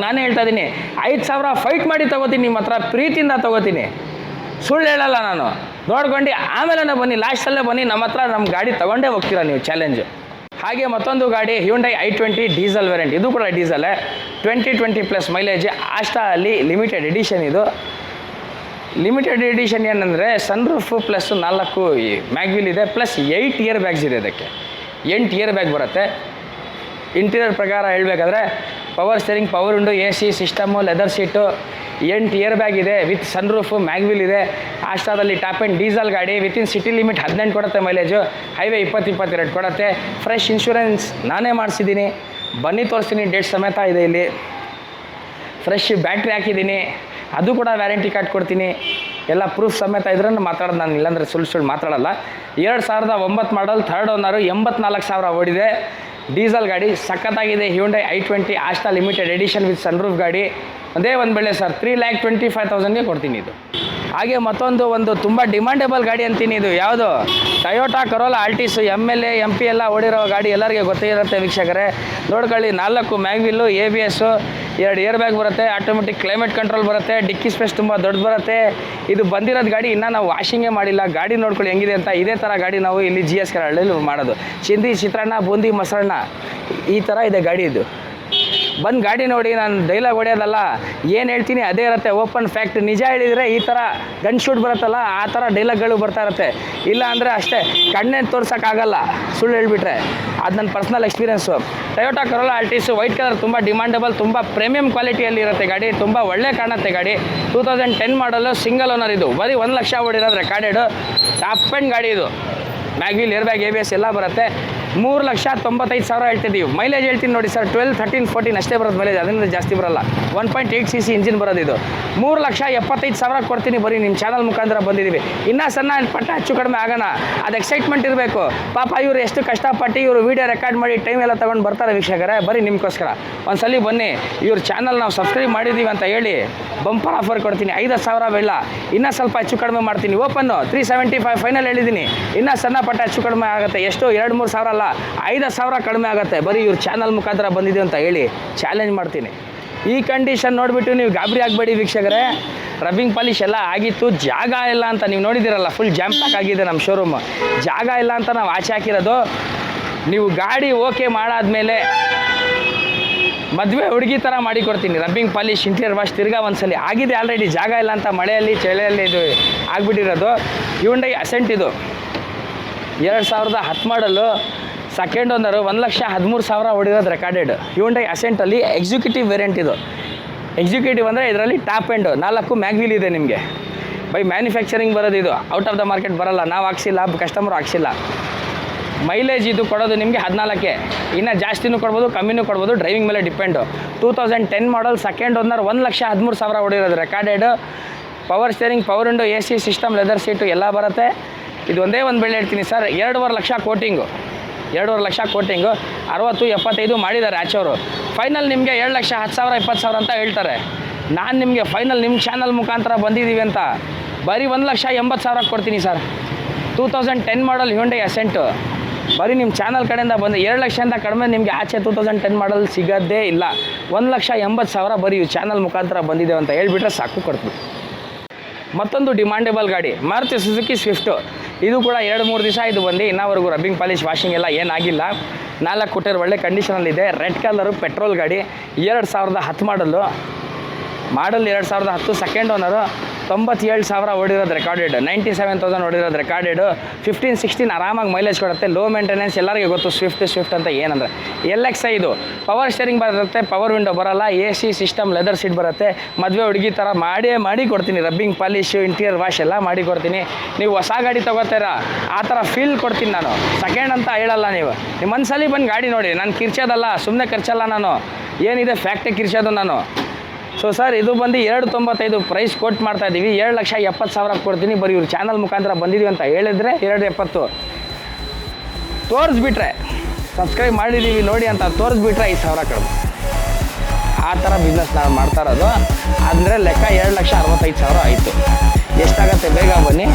ನಾನೇ ಹೇಳ್ತಾ ಇದ್ದೀನಿ, 5,000 ಫೈಟ್ ಮಾಡಿ ತೊಗೋತೀನಿ ನಿಮ್ಮ ಹತ್ರ, ಪ್ರೀತಿಯಿಂದ ತೊಗೋತೀನಿ, ಸುಳ್ಳು ಹೇಳಲ್ಲ ನಾನು. ನೋಡ್ಕೊಂಡು ಆಮೇಲೆ ಬನ್ನಿ, ಲಾಸ್ಟಲ್ಲೇ ಬನ್ನಿ, ನಮ್ಮ ಹತ್ರ ನಮ್ಮ ಗಾಡಿ ತೊಗೊಂಡೇ ಹೋಗ್ತೀರಾ ನೀವು, ಚಾಲೆಂಜು. ಹಾಗೆ ಮತ್ತೊಂದು ಗಾಡಿ ಹ್ಯುಂಡೈ i20 ಡೀಸೆಲ್ ವೇರಿಯಂಟ್. ಇದು ಕೂಡ ಡೀಸೆಲ್ಲೇ, 20+ ಮೈಲೇಜ್. ಆಸ್ಟಾದಲ್ಲಿ ಲಿಮಿಟೆಡ್ ಎಡಿಷನ್ ಇದು. ಲಿಮಿಟೆಡ್ ಎಡಿಷನ್ ಏನಂದರೆ ಸನ್ರೂಫ್ ಪ್ಲಸ್ 4 ಮ್ಯಾಗ್ವಿಲ್ ಇದೆ, ಪ್ಲಸ್ 8 ಇಯರ್ ಬ್ಯಾಗ್ಸ್ ಇದೆ. ಅದಕ್ಕೆ 8 ಇಯರ್ ಬ್ಯಾಗ್ ಬರುತ್ತೆ. ಇಂಟೀರಿಯರ್ ಪ್ರಕಾರ ಹೇಳಬೇಕಾದ್ರೆ power steering, power window, AC system, leather seat, 8 air bag ಇದೆ. ವಿತ್ ಸನ್ರೂಫು, ಮ್ಯಾಗ್ವಿಲ್ ಇದೆ. ಆಸ್ಟಾದಲ್ಲಿ ಟಾಪ್ ಆ್ಯಂಡ್ ಡೀಸೆಲ್ ಗಾಡಿ. ವಿತಿನ್ ಸಿಟಿ ಲಿಮಿಟ್ 18 ಕೊಡುತ್ತೆ ಮೈಲೇಜು. ಹೈವೇ 20-22 ಕೊಡುತ್ತೆ. ಫ್ರೆಶ್ ಇನ್ಶೂರೆನ್ಸ್ ನಾನೇ ಮಾಡಿಸಿದ್ದೀನಿ, ಬನ್ನಿ ತೋರಿಸ್ತೀನಿ, ಡೇಟ್ ಸಮೇತ ಇದೆ ಇಲ್ಲಿ. ಫ್ರೆಶ್ ಬ್ಯಾಟ್ರಿ ಹಾಕಿದ್ದೀನಿ, ಅದು ಕೂಡ ವ್ಯಾರಂಟಿ ಕಾರ್ಡ್ ಕೊಡ್ತೀನಿ. ಎಲ್ಲ ಪ್ರೂಫ್ ಸಮೇತ ಇದ್ರೆ ಮಾತಾಡೋದು ನಾನು, ಇಲ್ಲಾಂದರೆ ಸುಳ್ಳು ಮಾತಾಡಲ್ಲ. 2009 ಮಾಡಲ್, ಥರ್ಡ್ ಓನರು, 84,000 ಓಡಿದೆ. ಡೀಸೆಲ್ ಗಾಡಿ ಸಖತ್ತಾಗಿದೆ. Hyundai i20 Asta limited edition with sunroof ಗಾಡಿ. ಅದೇ ಒಂದು ಬೆಳೆ ಸರ್, 3,25,000ಗೆ ಕೊಡ್ತೀನಿ ಇದು. ಹಾಗೆ ಮತ್ತೊಂದು ತುಂಬ ಡಿಮಾಂಡೇಬಲ್ ಗಾಡಿ ಅಂತೀನಿ ಇದು. ಯಾವುದು? Toyota Corolla Altis. ML MP ಎಲ್ಲ ಓಡಿರೋ ಗಾಡಿ ಎಲ್ಲರಿಗೆ ಗೊತ್ತೇ ಇರುತ್ತೆ ವೀಕ್ಷಕರೇ. ನೋಡ್ಕೊಳ್ಳಿ, 4 ಮ್ಯಾಗ್ವಿಲ್ಲು, ABS, 2 ಇಯರ್ ಬ್ಯಾಗ್ ಬರುತ್ತೆ. ಆಟೋಮೆಟಿಕ್ ಕ್ಲೈಮೇಟ್ ಕಂಟ್ರೋಲ್ ಬರುತ್ತೆ. ಡಿಕ್ಕಿ ಸ್ಪೇಸ್ ತುಂಬ ದೊಡ್ಡ ಬರುತ್ತೆ. ಇದು ಬಂದಿರೋದು ಗಾಡಿ ಇನ್ನೂ ನಾವು ವಾಷಿಂಗೇ ಮಾಡಿಲ್ಲ. ಗಾಡಿ ನೋಡ್ಕೊಳ್ಳಿ ಹೆಂಗಿದೆ ಅಂತ. ಇದೇ ಥರ ಗಾಡಿ ನಾವು ಇಲ್ಲಿ GS ಹಳ್ಳಿಯಲ್ಲಿ ಮಾಡೋದು. ಚಿಂದಿ, ಚಿತ್ರಾನ್ನ, ಬೂಂದಿ, ಮೊಸರನ್ನ, ಈ ಥರ ಇದೆ ಗಾಡಿ ಇದು. ಬಂದು ಗಾಡಿ ನೋಡಿ, ನಾನು ಡೈಲಾಗ್ ಹೊಡೆಯೋದಲ್ಲ, ಏನು ಹೇಳ್ತೀನಿ ಅದೇ ಇರುತ್ತೆ, ಓಪನ್ ಫ್ಯಾಕ್ಟ್. ನಿಜ ಹೇಳಿದರೆ ಈ ಥರ ಗನ್ ಶೂಟ್ ಬರುತ್ತಲ್ಲ, ಆ ಥರ ಡೈಲಾಗ್ಗಳು ಬರ್ತಾ ಇರುತ್ತೆ. ಇಲ್ಲ ಅಂದರೆ ಅಷ್ಟೇ, ಕಣ್ಣೇ ತೋರ್ಸೋಕ್ಕಾಗಲ್ಲ ಸುಳ್ಳು ಹೇಳ್ಬಿಟ್ರೆ. ಅದು ನನ್ನ personal experience. Toyota Corolla Altis white colour ತುಂಬ ಡಿಮಾಂಡಬಲ್, ತುಂಬ ಪ್ರೀಮಿಯಂ ಕ್ವಾಲಿಟಿಯಲ್ಲಿ ಇರುತ್ತೆ ಗಾಡಿ, ತುಂಬ ಒಳ್ಳೆ ಕಾಣುತ್ತೆ ಗಾಡಿ. 2010 ಮಾಡಲು, ಸಿಂಗಲ್ ಓನರ್ ಇದು, ಬರೀ 1 ಲಕ್ಷ ಓಡಿರೋದು ರೆಕಾರ್ಡೆಡು. ಟಾಪ್ ಎಂಡ್ ಗಾಡಿ ಇದು, ಮ್ಯಾಗ್ವಿಲ್, ಏರ್ ಬ್ಯಾಗ್, ABS ಎಲ್ಲ ಬರುತ್ತೆ. 3,95,000 ಹೇಳ್ತಿದ್ದೀವಿ. ಮೈಲೇಜ್ ಹೇಳ್ತೀನಿ ನೋಡಿ ಸರ್, 12, 13, 14 ಅಷ್ಟೇ ಬರೋದು ಮೈಲೇಜ್, ಅದರಿಂದ ಜಾಸ್ತಿ ಬರಲ್ಲ. 1.8 cc ಇಂಜಿನ್ ಬರೋದು ಇದು. 3,75,000 ಕೊಡ್ತೀನಿ, ಬರೀ ನಿಮ್ಮ ಚಾನಲ್ ಮುಖಾಂತರ ಬಂದಿದ್ದೀವಿ. ಇನ್ನೂ ಸಣ್ಣ ಪಟ್ಟ ಹೆಚ್ಚು ಕಡಿಮೆ ಆಗೋಣ, ಅದು ಎಕ್ಸೈಟ್ಮೆಂಟ್ ಇರಬೇಕು. ಪಾಪ ಇವರು ಎಷ್ಟು ಕಷ್ಟಪಟ್ಟು ಇವರು ವೀಡಿಯೋ ರೆಕಾರ್ಡ್ ಮಾಡಿ ಟೈಮ್ ಎಲ್ಲ ತೊಗೊಂಡು ಬರ್ತಾರೆ ವೀಕ್ಷಕರೇ, ಬರೀ ನಿಮಗೋಸ್ಕರ. ಒಂದ್ಸಲಿ ಬನ್ನಿ, ಇವ್ರ ಚಾನಲ್ ನಾವು ಸಬ್ಸ್ಕ್ರೈಬ್ ಮಾಡಿದ್ದೀವಿ ಅಂತ ಹೇಳಿ ಬಂಪರ್ ಆಫರ್ ಕೊಡ್ತೀನಿ. 5,000 ಬೇಡ, ಇನ್ನೂ ಸ್ವಲ್ಪ ಹೆಚ್ಚು ಕಡಿಮೆ ಮಾಡ್ತೀನಿ. ಓಪನ್ನು 375 ಫೈನಲ್ ಹೇಳಿದ್ದೀನಿ. ಇನ್ನೂ ಸಣ್ಣ ಪಟ್ಟ ಹೆಚ್ಚು ಕಡಿಮೆ ಆಗುತ್ತೆ. ಎಷ್ಟು 2-3 ಸಾವಿರ ಅಲ್ಲ, 5,000 ಕಡಿಮೆ ಆಗುತ್ತೆ, ಬರೀ ಇವ್ರ ಚಾನಲ್ ಮುಖಾಂತರ ಬಂದಿದೆ ಅಂತ ಹೇಳಿ ಚಾಲೆಂಜ್ ಮಾಡ್ತೀನಿ. ಈ ಕಂಡೀಷನ್ ನೋಡಿಬಿಟ್ಟು ನೀವು ಗಾಬರಿ ಆಗಬೇಡಿ ವೀಕ್ಷಕರೇ. ರಬ್ಬಿಂಗ್ ಪಾಲಿಶ್ ಎಲ್ಲ ಆಗಿತ್ತು, ಜಾಗ ಇಲ್ಲ ಅಂತ ನೀವು ನೋಡಿದ್ದೀರಲ್ಲ, ಫುಲ್ ಜಾಮ್ ಪ್ಯಾಕ್ ಆಗಿದೆ ನಮ್ಮ ಶೋರೂಮ್. ಜಾಗ ಇಲ್ಲ ಅಂತ ನಾವು ಆಚೆ ಹಾಕಿರೋದು. ನೀವು ಗಾಡಿ ಓಕೆ ಮಾಡಾದ್ಮೇಲೆ ಮದುವೆ ಹುಡುಗಿ ಥರ ಮಾಡಿಕೊಡ್ತೀನಿ. ರಬ್ಬಿಂಗ್ ಪಾಲಿಶ್, ಇಂಟೀರಿಯರ್ ವಾಶ್ ತಿರ್ಗಾ ಒಂದ್ಸಲಿ ಆಗಿದೆ ಆಲ್ರೆಡಿ. ಜಾಗ ಇಲ್ಲ ಅಂತ ಮಳೆಯಲ್ಲಿ ಚಳಿಯಲ್ಲಿ ಇದು ಆಗಿಬಿಟ್ಟಿರೋದು. ಹ್ಯುಂಡೈ ಅಸೆಂಟ್ ಇದು, 2010 ಮಾಡಲು, ಸೆಕೆಂಡ್ ಓನರು, 1,13,000 ಹೊಡಿರೋದು ರೆಕಾರ್ಡೆಡ್. ಹ್ಯುಂಡೈ ಅಸೆಂಟಲ್ಲಿ ಎಕ್ಸಿಕ್ಯೂಟಿವ್ ವೇರಿಯಂಟ್ ಇದು. ಎಕ್ಸಿಕ್ಯೂಟಿವ್ ಅಂದರೆ ಇದರಲ್ಲಿ ಟಾಪ್ ಎಂಡು 4 ಮ್ಯಾಗ್ವಿಲ್ ಇದೆ ನಿಮಗೆ. ಬೈ ಮ್ಯಾನುಫ್ಯಾಕ್ಚರಿಂಗ್ ಬರೋದು ಇದು, ಔಟ್ ಆಫ್ ದ ಮಾರ್ಕೆಟ್ ಬರೋಲ್ಲ, ನಾವು ಹಾಕ್ಸಿಲ್ಲ, ಕಸ್ಟಮರ್ ಹಾಕ್ಸಿಲ್ಲ. ಮೈಲೇಜ್ ಇದು ಕೊಡೋದು ನಿಮಗೆ 14, ಇನ್ನೂ ಜಾಸ್ತಿನೂ ಕೊಡ್ಬೋದು, ಕಮ್ಮಿನೂ ಕೊಡ್ಬೋದು, ಡ್ರೈವಿಂಗ್ ಮೇಲೆ ಡಿಪೆಂಡು. 2010 ಮಾಡಲ್, ಸೆಕೆಂಡ್ ಓನರ್, 1,13,000 ಹೊಡಿರೋದು recorded. Power steering, power window, AC system, leather seat ಎಲ್ಲ ಬರುತ್ತೆ. ಇದು ಒಂದೇ ಒಂದು ಬೆಲೆ ಹೇಳ್ತೀನಿ sir, 2.5 lakh quoting, 2.5 lakh quoting. 60, 75 ಮಾಡಿದ್ದಾರೆ ಆಚೆವರು. ಫೈನಲ್ ನಿಮಗೆ 7,10,000, 20,000 ಅಂತ ಹೇಳ್ತಾರೆ. ನಾನು ನಿಮಗೆ ಫೈನಲ್ ನಿಮ್ಮ ಚಾನಲ್ ಮುಖಾಂತರ ಬಂದಿದ್ದೀವಿ ಅಂತ ಬರೀ 1,80,000 ಕೊಡ್ತೀನಿ ಸರ್. 2010 ಮಾಡಲ್ ಹ್ಯುಂಡೈ ಅಸೆಂಟು, ಬರೀ ನಿಮ್ಮ ಚಾನಲ್ ಕಡೆಯಿಂದ ಬಂದು 2 ಲಕ್ಷದಿಂದ ಕಡಿಮೆ ನಿಮಗೆ ಆಚೆ 2010 ಮಾಡಲ್ ಸಿಗೋದೇ ಇಲ್ಲ. 1,80,000 ಬರೀ ಚಾನಲ್ ಮುಖಾಂತರ ಬಂದಿದೆ ಅಂತ ಹೇಳ್ಬಿಟ್ರೆ ಸಾಕು, ಕೊಡ್ತೀವಿ. ಮತ್ತೊಂದು ಡಿಮಾಂಡೇಬಲ್ ಗಾಡಿ ಮಾರುತಿ ಸುಜುಕಿ ಸ್ವಿಫ್ಟು. ಇದು ಕೂಡ 2-3 ದಿವಸ ಇದು ಬಂದು, ಇನ್ನೂವರೆಗೂ ರಬ್ಬಿಂಗ್ ಪಾಲಿಶ್, ವಾಷಿಂಗ್ ಎಲ್ಲ ಏನಾಗಿಲ್ಲ. 4 ಕೊಟ್ಟರೆ ಒಳ್ಳೆ ಕಂಡೀಷನಲ್ಲಿದೆ. ರೆಡ್ ಕಲರು, ಪೆಟ್ರೋಲ್ ಗಾಡಿ, 2010 ಮಾಡಲು, 2010, ಸೆಕೆಂಡ್ ಓನರು, 97,000 ಓಡಿರೋದು ರೆಕಾರ್ಡೆಡ್. 97,000 ಓಡಿರೋದು ರೆಕಾರ್ಡೆಡು. 15-16 ಆರಾಮಾಗಿ ಮೈಲೇಜ್ ಕೊಡುತ್ತೆ. ಲೋ ಮೇಂಟೆನೆನ್ಸ್, ಎಲ್ಲರಿಗೂ ಗೊತ್ತು ಸ್ವಿಫ್ಟ್ ಅಂತ ಏನಂದರೆ. LXi ಇದು, ಪವರ್ ಸ್ಟೇರಿಂಗ್ ಬರುತ್ತೆ, ಪವರ್ ವಿಂಡೋ ಬರೋಲ್ಲ, AC ಸಿಸ್ಟಮ್, ಲೆದರ್ ಸೀಟ್ ಬರುತ್ತೆ. ಮದುವೆ ಹುಡುಗಿ ಥರ ಮಾಡಿ ಕೊಡ್ತೀನಿ. ರಬ್ಬಿಂಗ್ ಪಾಲಿಶು, ಇಂಟೀರಿಯರ್ ವಾಶ್ ಎಲ್ಲ ಮಾಡಿ ಕೊಡ್ತೀನಿ. ನೀವು ಹೊಸ ಗಾಡಿ ತೊಗೋತೀರಾ ಆ ಥರ ಫೀಲ್ ಕೊಡ್ತೀನಿ ನಾನು. ಸೆಕೆಂಡ್ ಅಂತ ಹೇಳಲ್ಲ ನೀವು. ನಿಮ್ಮ ಒಂದ್ಸಲಿ ಬಂದು ಗಾಡಿ ನೋಡಿ, ನಾನು ಕಿರ್ಚೋದಲ್ಲ, ಸುಮ್ಮನೆ ಖರ್ಚಲ್ಲ ನಾನು, ಏನಿದೆ ಫ್ಯಾಕ್ಟೇ ಕಿರ್ಚೋದು ನಾನು. ಸೊ ಸರ್, ಇದು ಬಂದು 2.95 ಪ್ರೈಸ್ ಕೊಟ್ಟು ಮಾಡ್ತಾಯಿದ್ದೀವಿ. 7,70,000 ಕೊಡ್ತೀನಿ, ಬರೀ ಇವ್ರ ಚಾನಲ್ ಮುಖಾಂತರ ಬಂದಿದ್ದೀವಿ ಅಂತ ಹೇಳಿದರೆ 2.70 ತೋರಿಸ್ಬಿಟ್ರೆ, ಸಬ್ಸ್ಕ್ರೈಬ್ ಮಾಡಿದ್ದೀವಿ ನೋಡಿ ಅಂತ ತೋರಿಸ್ಬಿಟ್ರೆ 5,000 ಕಡಿಮೆ. ಆ ಥರ ಬಿಸ್ನೆಸ್ ನಾನು ಮಾಡ್ತಾ ಇರೋದು. ಅಂದರೆ ಲೆಕ್ಕ 7,65,000 ಆಯಿತು. ಎಷ್ಟಾಗತ್ತೆ ಬೇಗ ಬನ್ನಿ.